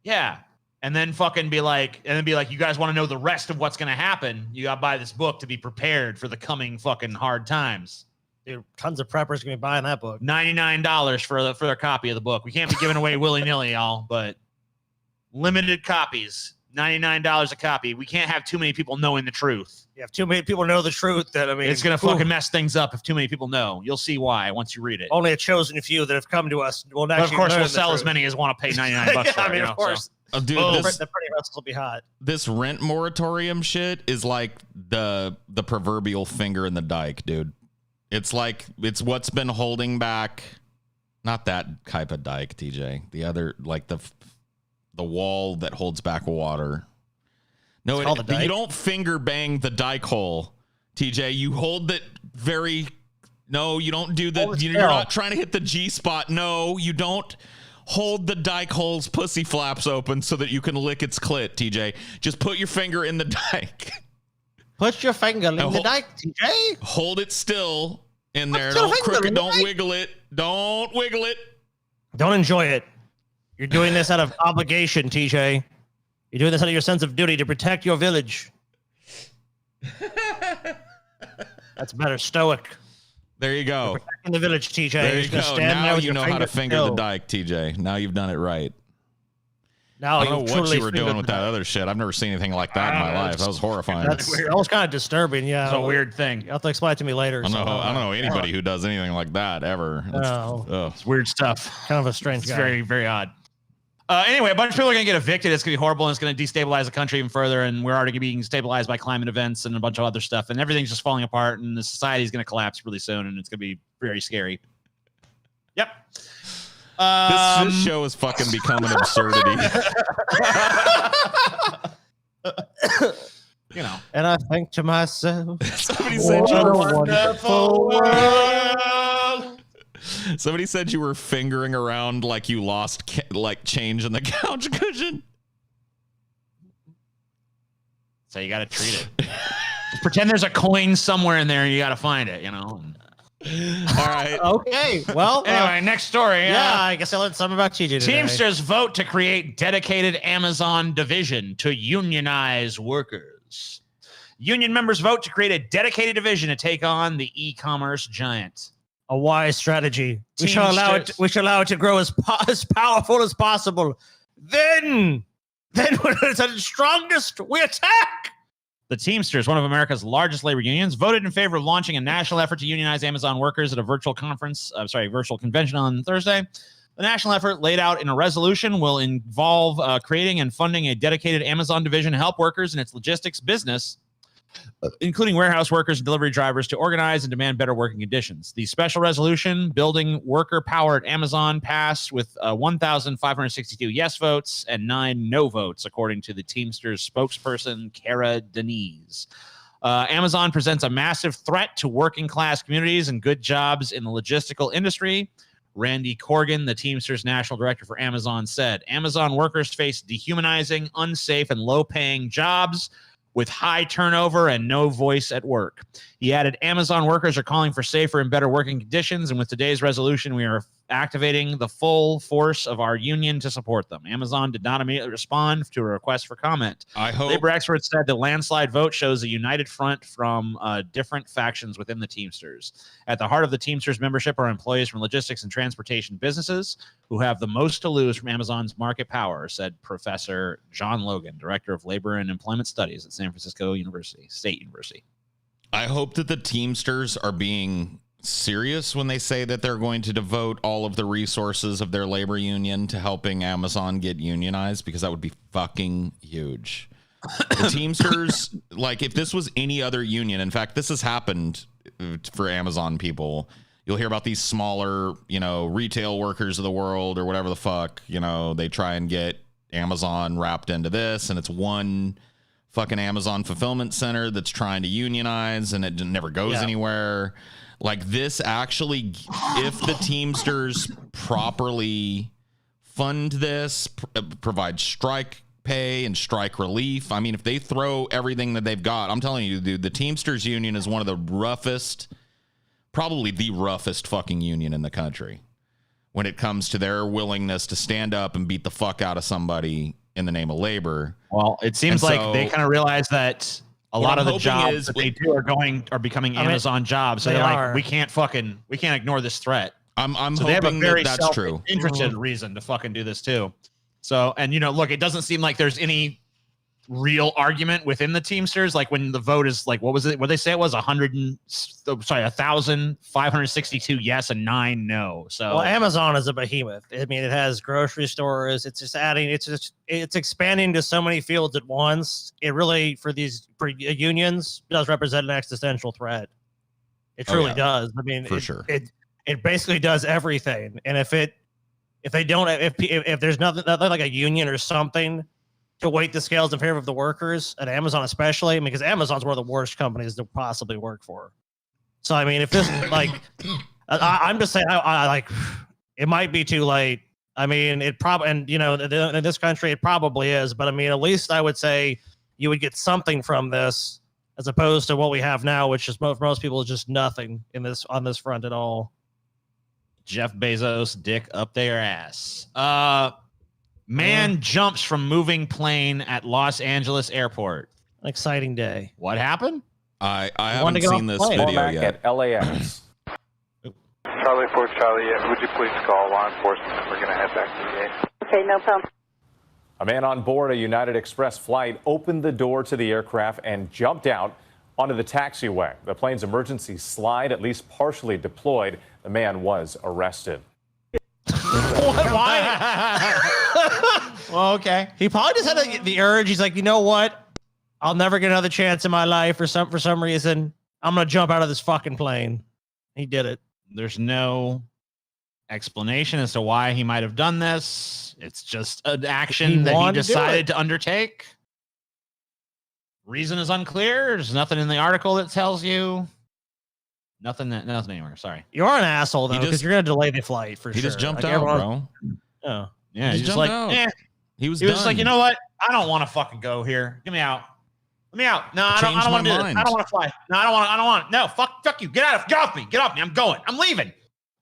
Yeah. And then fucking be like, you guys want to know the rest of what's going to happen? You got to buy this book to be prepared for the coming fucking hard times. Dude, tons of preppers gonna be buying that book. $99 for a copy of the book. We can't be giving away willy-nilly, y'all, but limited copies, $99 a copy. We can't have too many people knowing the truth. Yeah, if too many people know the truth, then I mean, It's going to fucking mess things up if too many people know. You'll see why once you read it. only a chosen few that have come to us will But actually. of course, learn we'll the sell as truth. many as want to pay 99 bucks for I it. mean, You know, of course. Dude, Oh, The this pretty wrestles will be hot. this rent moratorium shit is like the proverbial finger in the dike, dude. It's like it's what's been holding back, not that type of dike, TJ. The other, like the wall that holds back water. No, called a dike? you don't finger bang the dike hole, TJ. You hold it very. No, you don't do the. You're not trying to hit the G spot. No, you don't. Hold the dike hole's pussy flaps open so that you can lick its clit, TJ. Just put your finger in the dike. Put your finger in the dike, TJ. Hold it still in there. your Don't finger crook in it. the Don't dike. wiggle it. Don't wiggle it. Don't enjoy it. You're doing this out of obligation, TJ. You're doing this out of your sense of duty to protect your village. That's better, stoic. There you go. Protecting the village, TJ. There You're you just gonna go. stand there Now with you your know how to finger still. the dike, TJ. Now you've done it right. Now I don't know what truly you were doing fingered with the that dike. other shit. I've never seen anything like that in my life. That was horrifying. That's weird. That was kind of disturbing. Yeah, it's a weird thing. You'll have to explain it to me later. I don't know anybody who does anything like that ever. No. Ugh. It's weird stuff. Kind of a strange It's guy. very, very odd. Anyway, a bunch of people are going to get evicted. It's going to be horrible, and it's going to destabilize the country even further. And we're already being stabilized by climate events and a bunch of other stuff. And everything's just falling apart, and the society is going to collapse really soon, and it's going to be very scary. Yep. This show has fucking become an absurdity. You know. And I think to myself, Somebody said you what a were wonderful world. Somebody said you were fingering around like you lost like change in the couch cushion. So you got to treat it. Just pretend there's a coin somewhere in there, and you got to find it. You know. All right. Okay, well, Anyway, next story. yeah, I guess I learned something about TJ today. Teamsters vote to create dedicated Amazon division to unionize workers. Union members vote to create a dedicated division to take on the e-commerce giant. A wise strategy. We shall Teamsters. allow it to grow as powerful as possible. Then when it's at its strongest, we attack. The Teamsters, one of America's largest labor unions, voted in favor of launching a national effort to unionize Amazon workers at a virtual convention on Thursday. The national effort, laid out in a resolution, will involve creating and funding a dedicated Amazon division to help workers in its logistics business including warehouse workers and delivery drivers, to organize and demand better working conditions. The special resolution building worker power at Amazon passed with 1,562 yes votes and 9 no votes, according to the Teamsters spokesperson, Cara Denise. Amazon presents a massive threat to working class communities and good jobs in the logistical industry. Randy Corgan, the Teamsters National Director for Amazon, said Amazon workers face dehumanizing, unsafe, and low-paying jobs with high turnover and no voice at work. He added, Amazon workers are calling for safer and better working conditions, and with today's resolution, we are activating the full force of our union to support them. Amazon did not immediately respond to a request for comment. I hope labor experts said the landslide vote shows a united front from different factions within the Teamsters. At the heart of the Teamsters membership are employees from logistics and transportation businesses who have the most to lose from Amazon's market power, said Professor John Logan, Director of Labor and Employment Studies at San Francisco State University. I hope that the Teamsters are being serious when they say that they're going to devote all of the resources of their labor union to helping Amazon get unionized, because that would be fucking huge. The Teamsters, like, if this was any other union, in fact, this has happened for Amazon people. You'll hear about these smaller, retail workers of the world or whatever the fuck, they try and get Amazon wrapped into this, and it's one fucking Amazon fulfillment center that's trying to unionize, and it never goes anywhere. Like, this actually, if the Teamsters properly fund this, provide strike pay and strike relief. I mean, if they throw everything that they've got, I'm telling you, dude, the Teamsters union is one of the roughest, probably the roughest fucking union in the country when it comes to their willingness to stand up and beat the fuck out of somebody in the name of labor. Well, it seems like they kind of realize that a lot of the jobs that they do are becoming Amazon jobs. So they're like, we can't ignore this threat. I'm so hoping they have a very that's true. Interested reason to fucking do this too. So, and look, it doesn't seem like there's any real argument within the Teamsters. Like, when the vote is like, what was it? What they say it was 1,562 yes and 9 no. So, well, Amazon is a behemoth. I mean, it has grocery stores. It's just it's expanding to so many fields at once. It really, for unions, does represent an existential threat. It truly does. I mean, for sure. It basically does everything. And if there's nothing like a union or something to weight the scales in favor of the workers, at Amazon especially, because Amazon's one of the worst companies to possibly work for. So, I mean, if this, like, I'm just saying, I like, it might be too late. I mean, it probably, and, in this country, it probably is. But, I mean, at least I would say you would get something from this, as opposed to what we have now, which is, for most people, is just nothing on this front at all. Jeff Bezos, dick up their ass. Man jumps from moving plane at Los Angeles airport. An exciting day. What happened? I haven't seen this video yet. At LAX. Charlie 4 Charlie, would you please call law enforcement? We're going to head back to the gate. Okay, no problem. A man on board a United Express flight opened the door to the aircraft and jumped out onto the taxiway. The plane's emergency slide at least partially deployed. The man was arrested. Why? Well, okay. He probably just had the urge. He's like, you know what? I'll never get another chance in my life for some reason. I'm gonna jump out of this fucking plane. He did it. There's no explanation as to why he might have done this. It's just an action that he decided to undertake. Reason is unclear. There's nothing in the article that tells you. Nothing anywhere. Sorry. You're an asshole though, because you're gonna delay the flight for sure. He just jumped out, bro. Oh. Yeah, he just like, out. He was just like, you know what? I don't want to fucking go here. Get me out. Let me out. No, I don't want to do this. I don't want to fly. No, I don't want. No, fuck you. Get off me. Get off me. I'm going. I'm leaving.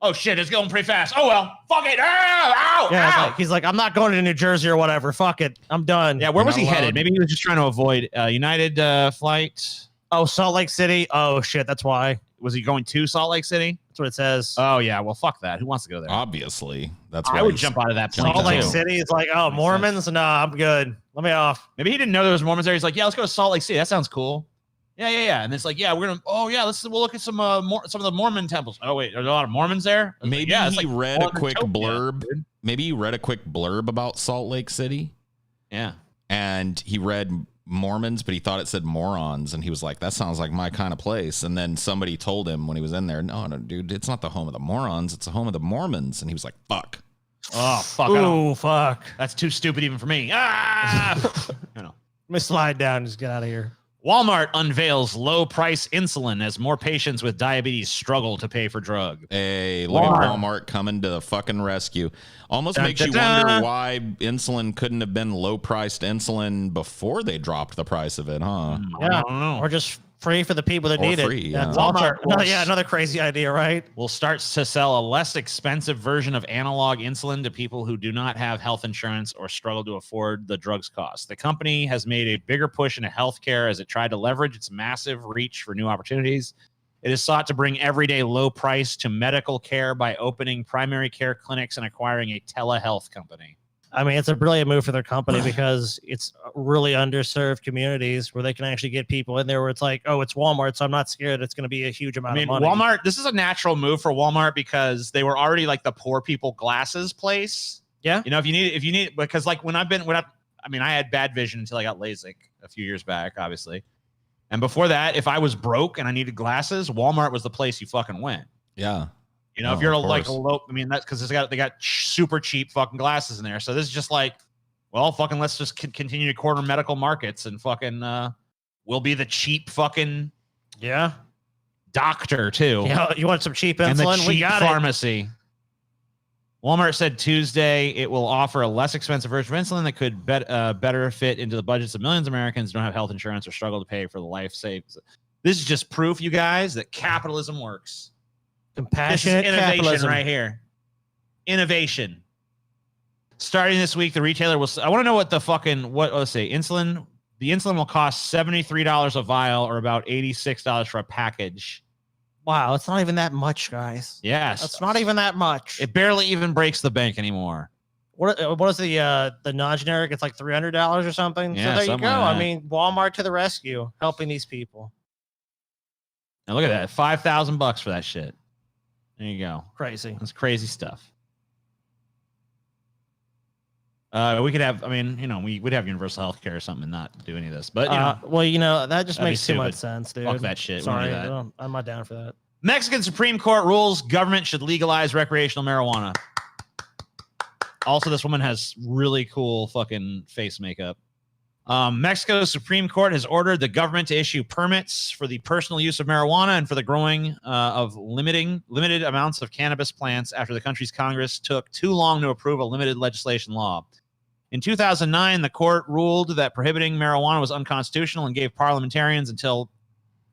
Oh shit, it's going pretty fast. Oh well, fuck it. Ow, yeah, ow. He's like, I'm not going to New Jersey or whatever. Fuck it. I'm done. Yeah, where was he headed? Maybe he was just trying to avoid United flight. Oh, Salt Lake City. Oh shit, that's why. Was he going to Salt Lake City? That's what it says. Oh yeah, well fuck that. Who wants to go there? Obviously, that's. I would jump out of that plane. Salt Lake City is like, oh, Mormons? No, I'm good. Let me off. Maybe he didn't know there was Mormons there. He's like, yeah, let's go to Salt Lake City. That sounds cool. Yeah. And it's like, yeah, we're gonna. Oh yeah, we'll look at some of the Mormon temples. Oh wait, there's a lot of Mormons there. Maybe he read a quick blurb. Maybe he read a quick blurb about Salt Lake City. Yeah. and he read Mormons, but he thought it said morons, and he was like, that sounds like my kind of place. And then somebody told him when he was in there, no, dude, it's not the home of the morons, it's the home of the Mormons. And he was like, fuck. Oh, fuck. Ooh, fuck. That's too stupid even for me. Ah! Let me slide down and just get out of here. Walmart unveils low price insulin as more patients with diabetes struggle to pay for drug. Hey, look at Walmart coming to the fucking rescue. Almost makes you wonder why insulin couldn't have been low priced insulin before they dropped the price of it, huh? I don't know. Or just free for the people that Or need free, it. yeah. That's Walmart also, another crazy idea, right? Will start to sell a less expensive version of analog insulin to people who do not have health insurance or struggle to afford the drugs cost. The company has made a bigger push into healthcare as it tried to leverage its massive reach for new opportunities. It is sought to bring everyday low price to medical care by opening primary care clinics and acquiring a telehealth company. I mean, it's a brilliant move for their company because it's really underserved communities where they can actually get people in there where it's like, oh, it's Walmart, so I'm not scared it's going to be a huge amount of money. Walmart, this is a natural move for Walmart because they were already like the poor people glasses place. Yeah. You know, if you need, because like I had bad vision until I got LASIK a few years back, obviously. And before that, if I was broke and I needed glasses, Walmart was the place you fucking went. Yeah. You know, if you're like a low, I mean, that's because they got super cheap fucking glasses in there. So this is just like, well, fucking let's just continue to corner medical markets and fucking we'll be the cheap fucking doctor too. Yeah, you want some cheap insulin? And the cheap We got pharmacy. Walmart said Tuesday it will offer a less expensive version of insulin that could better fit into the budgets of millions of Americans who don't have health insurance or struggle to pay for the life saves. This is just proof, you guys, that capitalism works. Compassionate innovation capitalism right here. Innovation. Starting this week, the retailer will. I want to know what the fucking let's say insulin. The insulin will cost $73 a vial, or about $86 for a package. Wow, it's not even that much, guys. Yes, that's not even that much. It barely even breaks the bank anymore. What is the non-generic? It's like $300 or something. Yeah, so there you go. Like I mean, Walmart to the rescue, helping these people. Now look at that, $5,000 for that shit. There you go. Crazy. That's crazy stuff. We could have, I mean, you know, we would have universal health care or something and not do any of this. But, you know, well, you know, that just that'd makes be too much stupid. sense, dude. Fuck that shit. Sorry, We don't do that. I'm not down for that. Mexican Supreme Court rules government should legalize recreational marijuana. Also, this woman has really cool fucking face makeup. Mexico's Supreme Court has ordered the government to issue permits for the personal use of marijuana and for the growing of limited amounts of cannabis plants after the country's Congress took too long to approve a limited legislation law. In 2009, the court ruled that prohibiting marijuana was unconstitutional and gave parliamentarians until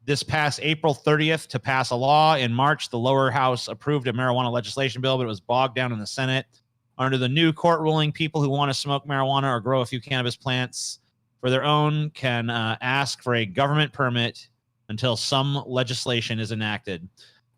this past April 30th to pass a law. In March, the lower house approved a marijuana legislation bill, but it was bogged down in the Senate. Under the new court ruling, people who want to smoke marijuana or grow a few cannabis plants for their own can ask for a government permit until some legislation is enacted.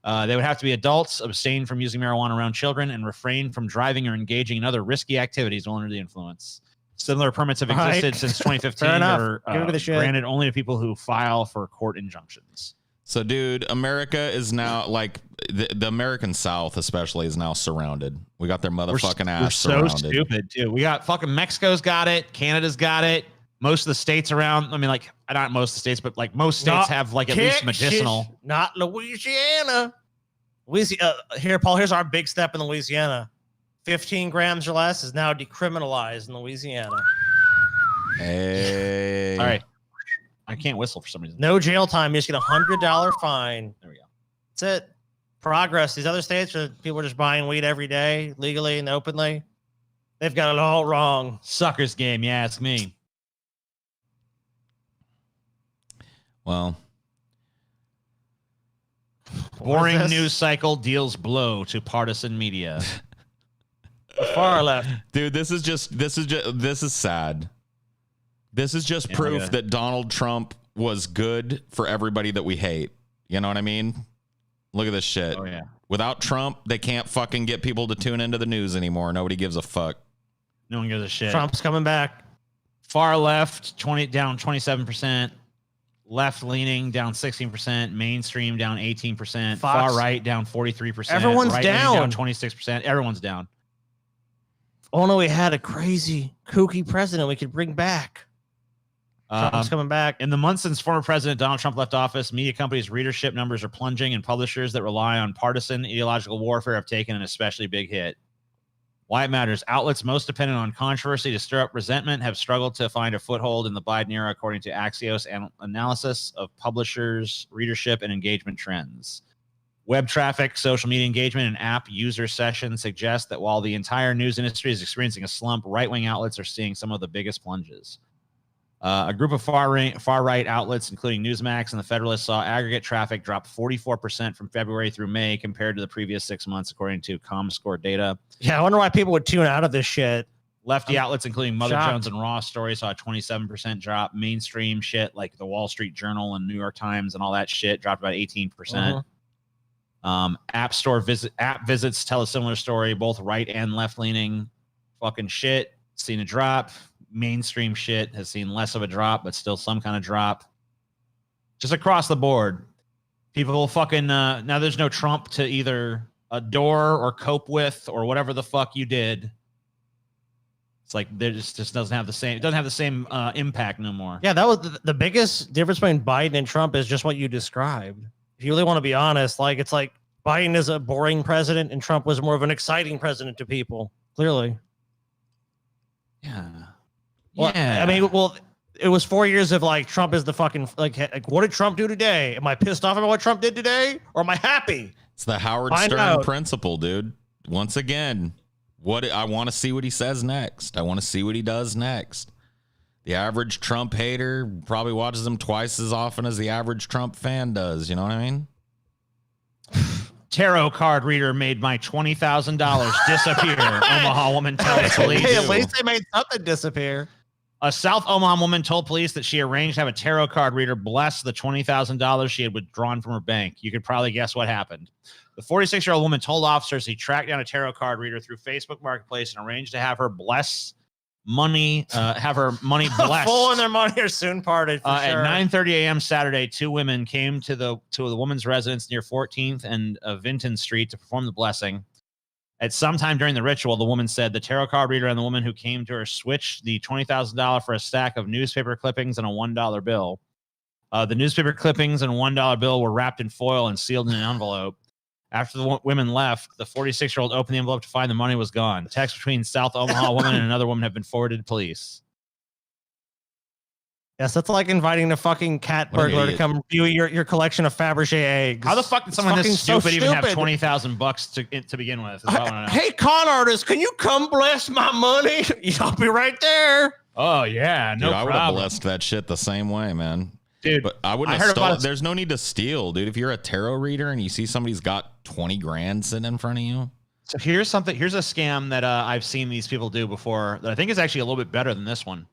They would have to be adults, abstain from using marijuana around children, and refrain from driving or engaging in other risky activities while under the influence. Similar permits have existed since 2015 or granted only to people who file for court injunctions. So, dude, America is now, like, the American South especially is now surrounded. We got their motherfucking ass surrounded. We're so stupid, too. We got fucking Mexico's got it. Canada's got it. Most of the states around, I mean, like, not most of the states, but like most states have like at least medicinal. Not Louisiana. Here, Paul, here's our big step in Louisiana. 15 grams or less is now decriminalized in Louisiana. Hey. All right. I can't whistle for some reason. No jail time. You just get $100 fine. There we go. That's it. Progress. These other states where people are just buying weed every day, legally and openly. They've got it all wrong. Suckers game, you ask me. Well, boring news cycle deals blow to partisan media. The far left. Dude, this is sad. This is just proof that Donald Trump was good for everybody that we hate. You know what I mean? Look at this shit. Oh, yeah. Without Trump, they can't fucking get people to tune into the news anymore. Nobody gives a fuck. No one gives a shit. Trump's coming back. Far left, down 27%. Left leaning down 16%, mainstream down 18%, far right down 43%. Everyone's down 26%. Everyone's down. If only we had a crazy, kooky president we could bring back. Trump's coming back. In the months since former President Donald Trump left office, media companies' readership numbers are plunging, and publishers that rely on partisan ideological warfare have taken an especially big hit. Why it matters. Outlets most dependent on controversy to stir up resentment have struggled to find a foothold in the Biden era, according to Axios analysis of publishers' readership and engagement trends. Web traffic, social media engagement, and app user sessions suggest that while the entire news industry is experiencing a slump, right-wing outlets are seeing some of the biggest plunges. A group of far-right outlets, including Newsmax and The Federalist, saw aggregate traffic drop 44% from February through May compared to the previous 6 months, according to ComScore data. Yeah, I wonder why people would tune out of this shit. Lefty outlets, including Mother shocked. Jones and Raw Story, saw a 27% drop. Mainstream shit like the Wall Street Journal and New York Times and all that shit dropped about 18%. App visits tell a similar story. Both right and left-leaning fucking shit seen a drop. Mainstream shit has seen less of a drop, but still some kind of drop. Just across the board, people will fucking now there's no Trump to either adore or cope with or whatever the fuck you did. It's like there just doesn't have the same. It doesn't have the same impact no more. Yeah, that was the biggest difference between Biden and Trump is just what you described. If you really want to be honest, like it's like Biden is a boring president and Trump was more of an exciting president to people. Clearly. Yeah. Well, I mean, well, it was 4 years of like Trump is the fucking like what did Trump do today? Am I pissed off about what Trump did today, or am I happy? It's the Howard Stern principle, dude. Once again, I want to see what he says next. I want to see what he does next. The average Trump hater probably watches him twice as often as the average Trump fan does. You know what I mean? Tarot card reader made my $20,000 disappear. Omaha woman tells police. Hey, at least they made something disappear. A South Omaha woman told police that she arranged to have a tarot card reader bless the $20,000 she had withdrawn from her bank. You could probably guess what happened. The 46-year-old woman told officers he tracked down a tarot card reader through Facebook Marketplace and arranged to have her bless money, have her money blessed. Full and their money are soon parted. For sure. At 9:30 a.m. Saturday, two women came to the woman's residence near 14th and Vinton Street to perform the blessing. At some time during the ritual, the woman said the tarot card reader and the woman who came to her switched the $20,000 for a stack of newspaper clippings and a $1 bill. The newspaper clippings and $1 bill were wrapped in foil and sealed in an envelope. After the women left, the 46-year-old opened the envelope to find the money was gone. Text between South Omaha woman and another woman have been forwarded to police. Yes, that's like inviting a fucking cat burglar to come view your collection of Fabergé eggs. How the fuck did someone this so stupid even have $20,000 to begin with? Hey, con artist, can you come bless my money? I'll be right there. Oh yeah, no dude, problem. I would have blessed that shit the same way, man. Dude, but I wouldn't have stolen. There's no need to steal, dude. If you're a tarot reader and you see somebody's got 20 grand sitting in front of you. So here's a scam that I've seen these people do before that I think is actually a little bit better than this one.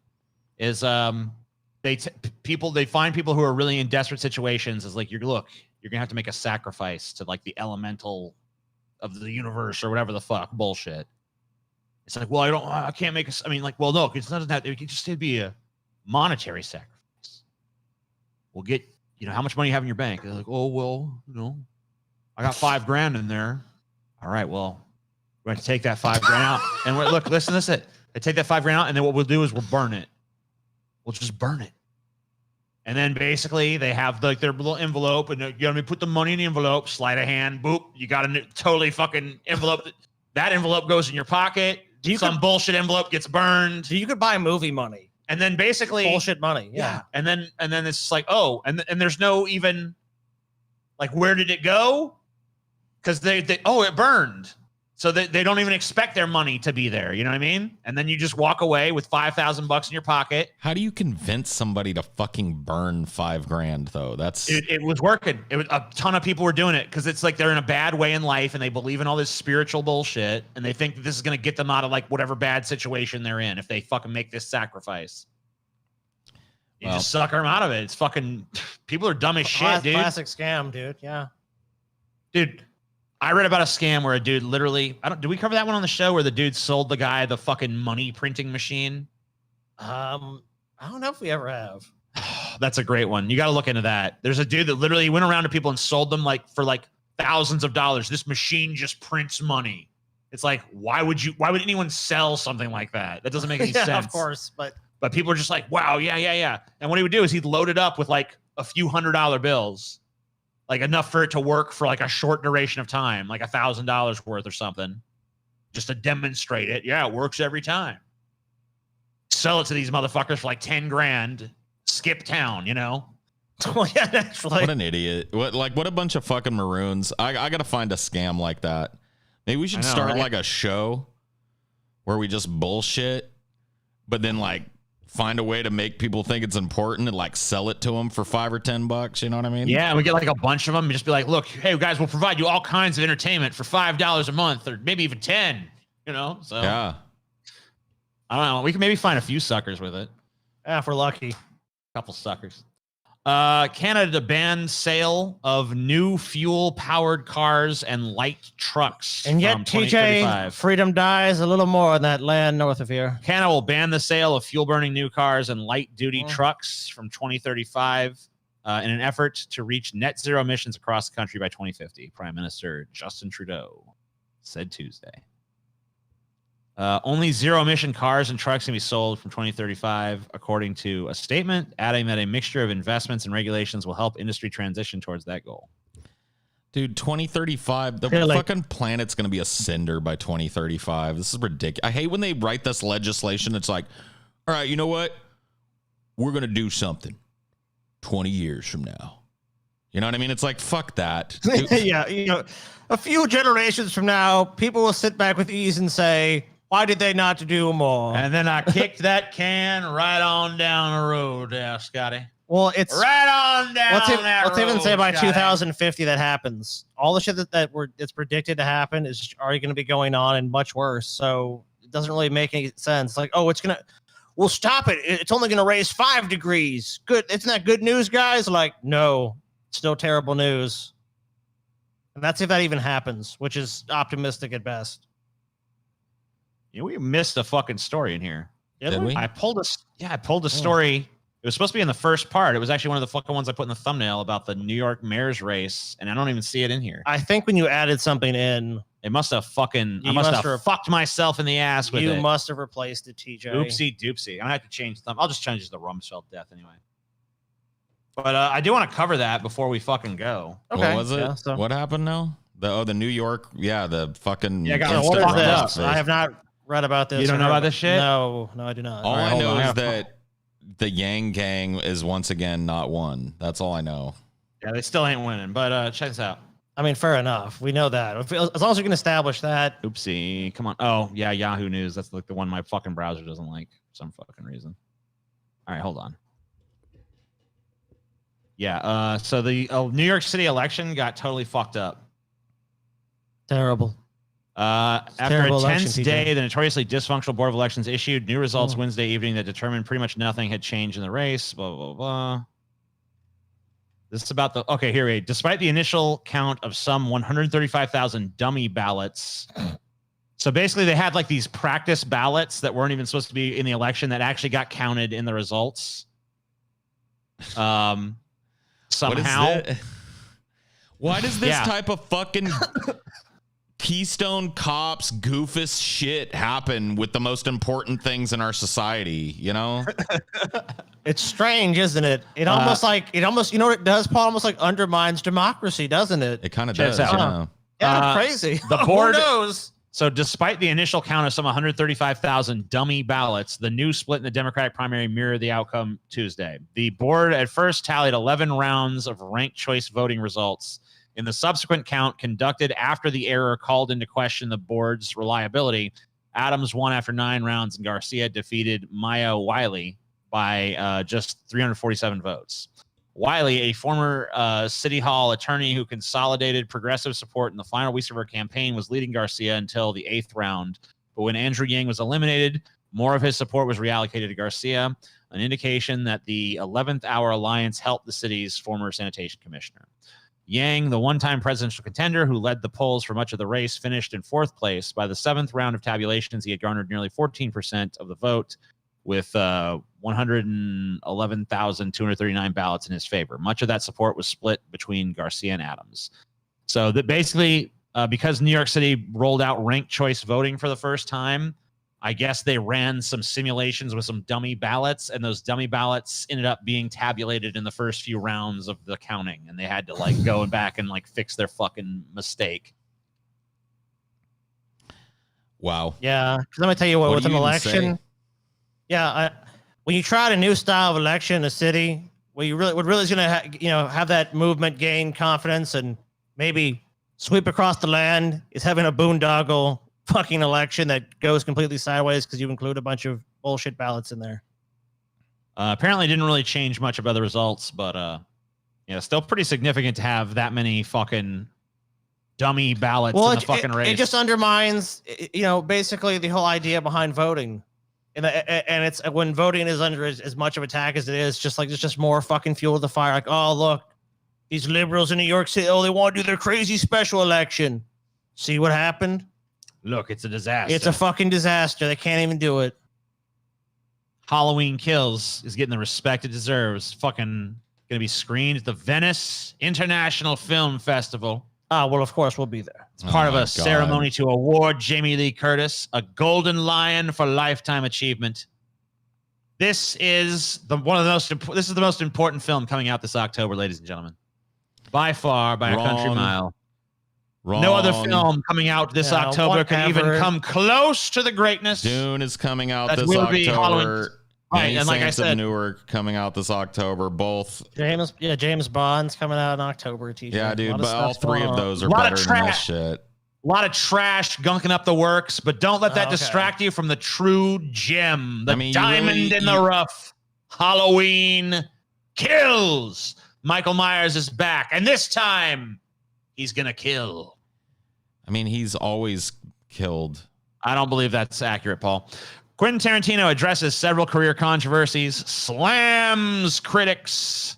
Is they find people who are really in desperate situations. Is like you're gonna have to make a sacrifice to like the elemental of the universe or whatever the fuck bullshit. It's like, well, I can't make no, it doesn't have. It can just be a monetary sacrifice. We'll get, how much money you have in your bank. They're like, oh, well, I got $5,000 in there. All right, well, we're going to take that $5,000 out. And listen, this is it. They take that $5,000 out, and then what we'll do is we'll burn it. We'll just burn it. And then basically they have like their little envelope, and you put the money in the envelope, sleight of hand, boop, you got a totally fucking envelope. That envelope goes in your pocket. Some bullshit envelope gets burned. So you could buy movie money. And then basically bullshit money. Yeah. And then it's just like, oh, and there's no even like, where did it go? Because it burned. So they don't even expect their money to be there. You know what I mean? And then you just walk away with $5,000 in your pocket. How do you convince somebody to fucking burn $5,000 though? It was working. A ton of people were doing it because it's like they're in a bad way in life and they believe in all this spiritual bullshit and they think that this is going to get them out of like whatever bad situation they're in if they fucking make this sacrifice. You just sucker them out of it. It's fucking people are dumb as shit, dude. Classic scam, dude. Yeah. Dude, I read about a scam where a dude literally, did we cover that one on the show where the dude sold the guy the fucking money printing machine? I don't know if we ever have. That's a great one. You got to look into that. There's a dude that literally went around to people and sold them for thousands of dollars. This machine just prints money. It's like, why would anyone sell something like that? That doesn't make any sense. Of course, but But people are just like, wow, yeah. And what he would do is he'd load it up with like a few $100 bills, like enough for it to work for like a short duration of time, like $1,000 worth or something, just to demonstrate it. Yeah, it works every time. Sell it to these motherfuckers for like 10 grand, skip town, you know? Well, yeah, that's like, What an idiot. What a bunch of fucking maroons. I got to find a scam like that. Maybe we should start like a show where we just bullshit, but then like find a way to make people think it's important and like sell it to them for $5 or $10. You know what I mean? Yeah, and we get like a bunch of them and just be like, look, hey guys, we'll provide you all kinds of entertainment for $5 a month or maybe even 10, you know? So yeah. I don't know. We can maybe find a few suckers with it. yeah, if we're lucky. A couple suckers. Canada banned sale of new fuel-powered cars and light trucks. And yet, from TJ, 2035. freedom dies a little more in that land north of here. Canada will ban the sale of fuel-burning new cars and light-duty trucks from 2035 in an effort to reach net zero emissions across the country by 2050. Prime Minister Justin Trudeau said Tuesday. Only zero-emission cars and trucks can be sold from 2035, according to a statement, adding that a mixture of investments and regulations will help industry transition towards that goal. Dude, 2035, the fucking planet's going to be a cinder by 2035. This is ridiculous. I hate when they write this legislation. It's like, all right, you know what? We're going to do something 20 years from now. You know what I mean? It's like, fuck that. Yeah, you know, a few generations from now, people will sit back with ease and say, why did they not do more? And then I kicked that can right on down the road there, Scotty. Well, it's right on down let's even say by Scotty. 2050 that happens. All the shit that it's predicted to happen is already going to be going on and much worse. So it doesn't really make any sense. Like, oh, we'll stop it. It's only going to raise 5 degrees. Good. Isn't that good news, guys? Like, no, still terrible news. And that's if that even happens, which is optimistic at best. Yeah, we missed a fucking story in here. Did we? I pulled a story. It was supposed to be in the first part. It was actually one of the fucking ones I put in the thumbnail about the New York mayor's race, and I don't even see it in here. I think when you added something in, It must have fucking. I must have fucked myself in the ass with it. you must have replaced it, TJ. Oopsie doopsie. I'm gonna have to change the thumb. I'll just change the Rumsfeld death anyway. But I do want to cover that before we fucking go. Okay. What was it? Yeah, so- What happened now? The New York, the fucking. Yeah, I got What Instant is Rumble this? face. I have not read about this. You don't know about this shit? No, I do not. All right, I hold know on. is that the Yang Gang is once again not one. That's all I know. Yeah, they still ain't winning. But check this out. I mean, fair enough. We know that. As long as we can establish that. Oopsie. Come on. Oh, yeah, Yahoo News. That's like the one my fucking browser doesn't like for some fucking reason. All right, hold on. Yeah, so the New York City election got totally fucked up. Terrible. After terrible a tense election, day, TJ. the notoriously dysfunctional Board of Elections issued new results Wednesday evening that determined pretty much nothing had changed in the race. Blah, blah, blah. This is about the... Okay, here we go. Despite the initial count of some 135,000 dummy ballots... So basically, they had like these practice ballots that weren't even supposed to be in the election that actually got counted in the results. Somehow. Why does this type of fucking Keystone Cops goofus shit happen with the most important things in our society? You know, It's strange, isn't it? It almost, you know what it does, Paul? Almost like undermines democracy, doesn't it? it kind of Check does. this out. Yeah. Yeah, crazy. The board- Who knows? So despite the initial count of some 135,000 dummy ballots, the new split in the Democratic primary mirrored the outcome Tuesday. The board at first tallied 11 rounds of ranked choice voting results. In the subsequent count conducted after the error called into question the board's reliability, Adams won after 9 rounds and Garcia defeated Maya Wiley by just 347 votes. Wiley, a former City Hall attorney who consolidated progressive support in the final weeks of her campaign, was leading Garcia until the 8th round. But when Andrew Yang was eliminated, more of his support was reallocated to Garcia, an indication that the 11th hour alliance helped the city's former sanitation commissioner. Yang, the one-time presidential contender who led the polls for much of the race, finished in 4th place. By the 7th round of tabulations, he had garnered nearly 14% of the vote, with 111,239 ballots in his favor. Much of that support was split between Garcia and Adams. So that basically, because New York City rolled out ranked choice voting for the first time, I guess they ran some simulations with some dummy ballots, and those dummy ballots ended up being tabulated in the first few rounds of the counting, and they had to like go back and like fix their fucking mistake. Wow. Yeah, because let me tell you what, with do an you even election, say? when you tried a new style of election in a city, where you really is going to have that movement gain confidence and maybe sweep across the land, is having a boondoggle fucking election that goes completely sideways because you include a bunch of bullshit ballots in there. Apparently didn't really change much about the results, but still pretty significant to have that many fucking dummy ballots in the fucking race. It just undermines, basically the whole idea behind voting. And it's when voting is under as much of attack as it is, just like it's just more fucking fuel to the fire. Like, oh, look, these liberals in New York City, they want to do their crazy special election. See what happened? Look, it's a disaster. It's a fucking disaster. They can't even do it. Halloween Kills is getting the respect it deserves. Fucking going to be screened at the Venice International Film Festival. Ah, well, of course, we'll be there. It's part of a ceremony to award Jamie Lee Curtis a Golden Lion for Lifetime Achievement. This is the most important film coming out this October, ladies and gentlemen. By far, by a country mile. Wrong. No other film coming out this October can even come close to the greatness. Dune is coming out this will be October. Right, and like I Saints said, of Newark coming out this October. Both. James Bond's coming out in October. Yeah, dude, but all three of those are a lot better of than this shit. A lot of trash gunking up the works, but don't let that distract you from the true gem, the diamond in the rough. Halloween Kills. Michael Myers is back, and this time he's gonna kill. I mean, he's always killed. I don't believe that's accurate, Paul. Quentin Tarantino addresses several career controversies, slams critics.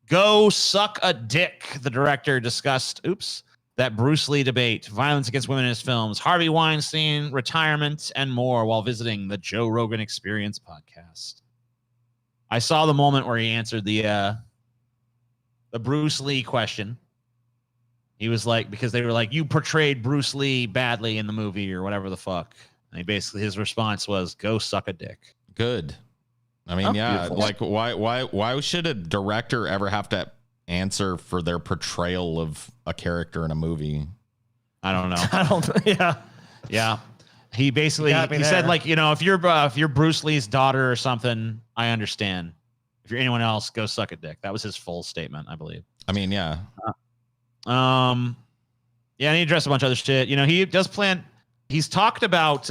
Go suck a dick. The director discussed, that Bruce Lee debate, violence against women in his films, Harvey Weinstein, retirement, and more while visiting the Joe Rogan Experience podcast. I saw the moment where he answered the Bruce Lee question. He was like, because they were like, you portrayed Bruce Lee badly in the movie or whatever the fuck. And his response was, go suck a dick. Good. I mean, beautiful. like why should a director ever have to answer for their portrayal of a character in a movie? I don't know. Yeah. He basically said, like, if you're Bruce Lee's daughter or something, I understand. If you're anyone else, go suck a dick. That was his full statement, I believe. I mean, yeah. And he addressed a bunch of other shit. He does plan. He's talked about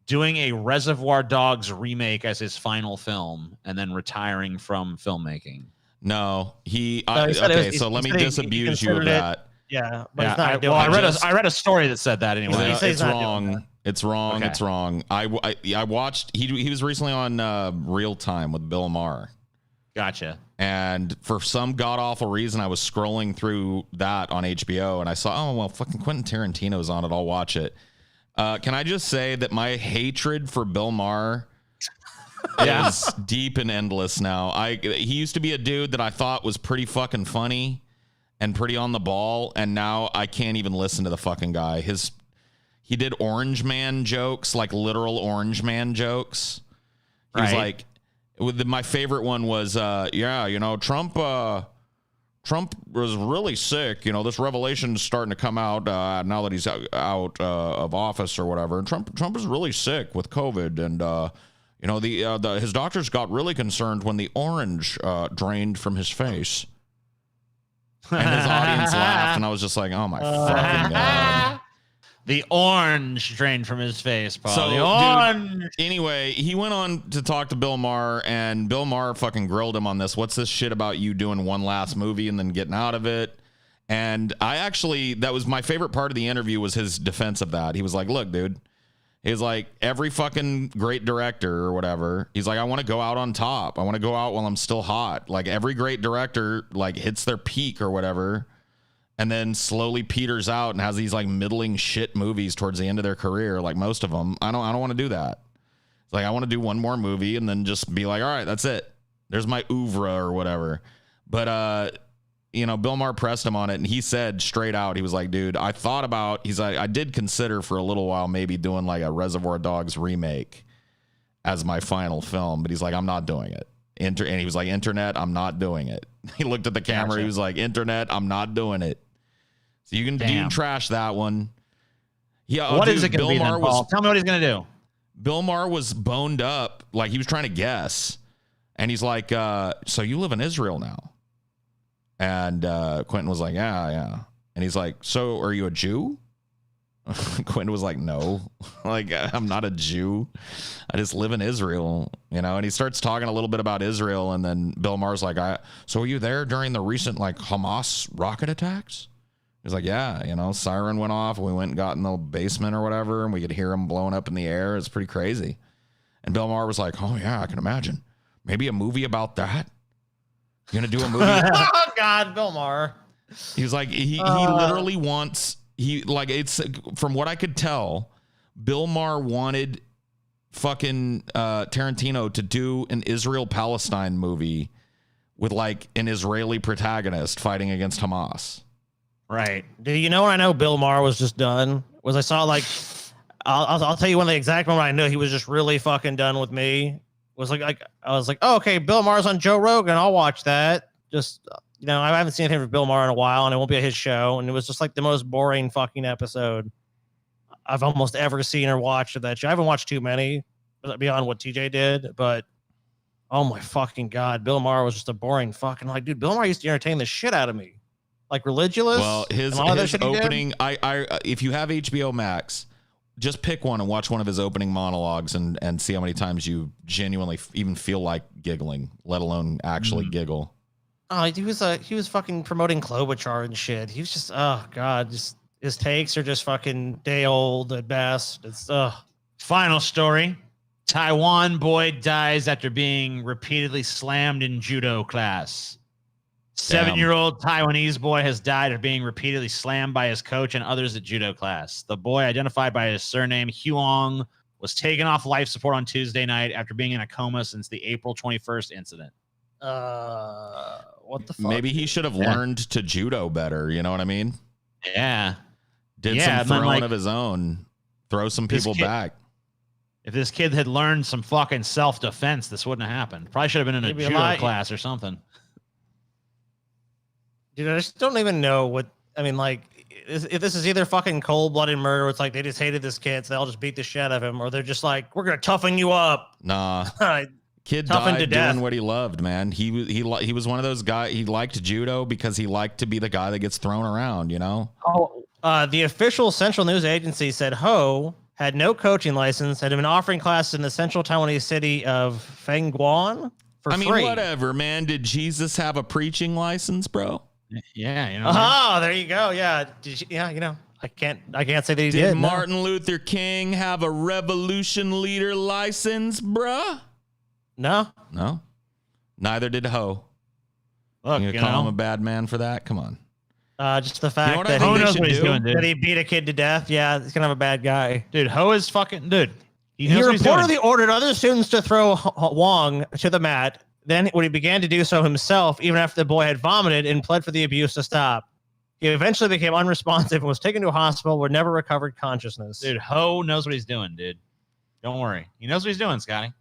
doing a Reservoir Dogs remake as his final film and then retiring from filmmaking. No, so let me disabuse you of that. Yeah, but he's not doing it. I read a story that said that anyway. It's wrong. It's wrong. Okay. It's wrong. I watched. He was recently on Real Time with Bill Maher. Gotcha. And for some god awful reason, I was scrolling through that on HBO, and I saw, fucking Quentin Tarantino's on it. I'll watch it. Can I just say that my hatred for Bill Maher is deep and endless now. He used to be a dude that I thought was pretty fucking funny and pretty on the ball, and now I can't even listen to the fucking guy. He did Orange Man jokes, like literal Orange Man jokes. He was like, my favorite one was, Trump was really sick. This revelation is starting to come out now that he's out of office or whatever. And Trump is really sick with COVID, and his doctors got really concerned when the orange drained from his face. And his audience laughed, and I was just like, oh my fucking God. The orange drained from his face, Paul. So, the orange. Dude, anyway, he went on to talk to Bill Maher, and Bill Maher fucking grilled him on this. What's this shit about you doing one last movie and then getting out of it? And that was my favorite part of the interview, was his defense of that. He was like, look, dude, he's like, every fucking great director or whatever, he's like, I want to go out on top. I want to go out while I'm still hot. Like, every great director, like, hits their peak or whatever, and then slowly peters out and has these like middling shit movies towards the end of their career, like most of them. I don't want to do that. It's like, I want to do one more movie and then just be like, all right, that's it. There's my oeuvre or whatever. But Bill Maher pressed him on it, and he said straight out, he was like, dude, he's like, I did consider for a little while maybe doing like a Reservoir Dogs remake as my final film, but he's like, I'm not doing it. And he was like, internet, I'm not doing it. He looked at the camera. Gotcha. He was like, internet, I'm not doing it. So you can trash that one. Yeah. What is it going to be then, Paul? Tell me what he's going to do. Bill Maher was boned up. Like he was trying to guess. And he's like, so you live in Israel now? And Quentin was like, yeah. And he's like, so are you a Jew? Quentin was like, no, like I'm not a Jew. I just live in Israel, and he starts talking a little bit about Israel. And then Bill Maher's like, so were you there during the recent like Hamas rocket attacks? He's like, yeah, siren went off. We went and got in the basement or whatever, and we could hear them blowing up in the air. It's pretty crazy. And Bill Maher was like, oh yeah, I can imagine. Maybe a movie about that. You're going to do a movie? Oh God, Bill Maher. He was like, he literally wants, it's from what I could tell, Bill Maher wanted fucking Tarantino to do an Israel-Palestine movie with like an Israeli protagonist fighting against Hamas. Right. Do you know when I know Bill Maher was just done? Was I saw like, I'll tell you one of the exact moment I knew he was just really fucking done with me. Was like I was like, oh, okay, Bill Maher's on Joe Rogan. I'll watch that. Just I haven't seen anything from Bill Maher in a while, and it won't be at his show. And it was just like the most boring fucking episode I've almost ever seen or watched of that show. I haven't watched too many beyond what TJ did, but oh my fucking God, Bill Maher was just a boring fucking dude. Bill Maher used to entertain the shit out of me, like Religulous. Well, his opening, if you have HBO Max, just pick one and watch one of his opening monologues and see how many times you genuinely even feel like giggling, let alone actually giggle. Oh, he was fucking promoting Klobuchar and shit. He was just, oh God, just his takes are just fucking day old at best. It's Final story. Taiwan boy dies after being repeatedly slammed in judo class. 7-year-old Taiwanese boy has died of being repeatedly slammed by his coach and others at judo class. The boy, identified by his surname Huong, was taken off life support on Tuesday night after being in a coma since the April 21st incident. What the fuck? Maybe he should have learned to judo better. You know what I mean? Yeah. Did some throwing of his own. Throw some people back. If this kid had learned some fucking self-defense, this wouldn't have happened. Probably should have been in a judo class or something. Dude, I just don't even know what, I mean, like, if this is either fucking cold-blooded murder, where it's like they just hated this kid, so they'll just beat the shit out of him, or they're just like, we're going to toughen you up. Nah. Kid died doing what he loved, man. He was one of those guys. He liked judo because he liked to be the guy that gets thrown around, The official Central News Agency said Ho had no coaching license, had been offering classes in the central Taiwanese city of Fengguan for free. I mean, whatever, man. Did Jesus have a preaching license, bro? Yeah, Oh, there you go. Yeah, I can't say that he did. Did Martin Luther King have a revolution leader license, bruh? No. Neither did Ho. Look, you call him a bad man for that? Come on. Just the fact that Ho knows what he's doing, dude. That he beat a kid to death. Yeah, he's kind of a bad guy, dude. Ho is fucking dude. He reportedly ordered other students to throw Wong to the mat. Then, when he began to do so himself, even after the boy had vomited and pled for the abuse to stop, he eventually became unresponsive and was taken to a hospital where never recovered consciousness. Dude, Ho knows what he's doing, dude. Don't worry. He knows what he's doing, Scotty.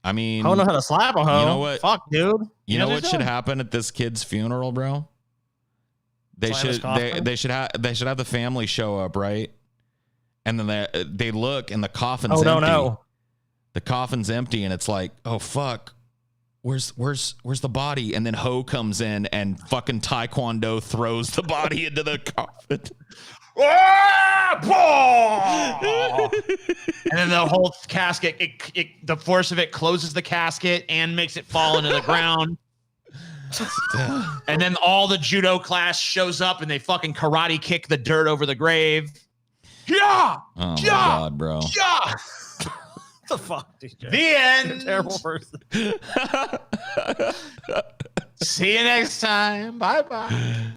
I mean, Ho knows how to slap a hoe. You know what? Fuck, dude. You know what should happen at this kid's funeral, bro? They should have the family show up, right? And then they look and the coffin's empty. No. The coffin's empty and it's like, oh fuck. Where's the body? And then Ho comes in and fucking Taekwondo throws the body into the coffin. And then the whole casket, the force of it closes the casket and makes it fall into the ground. And then all the judo class shows up and they fucking karate kick the dirt over the grave. Yeah! Oh my God, bro. Yeah! What the fuck, DJ? The end. You're a terrible person. See you next time. Bye-bye.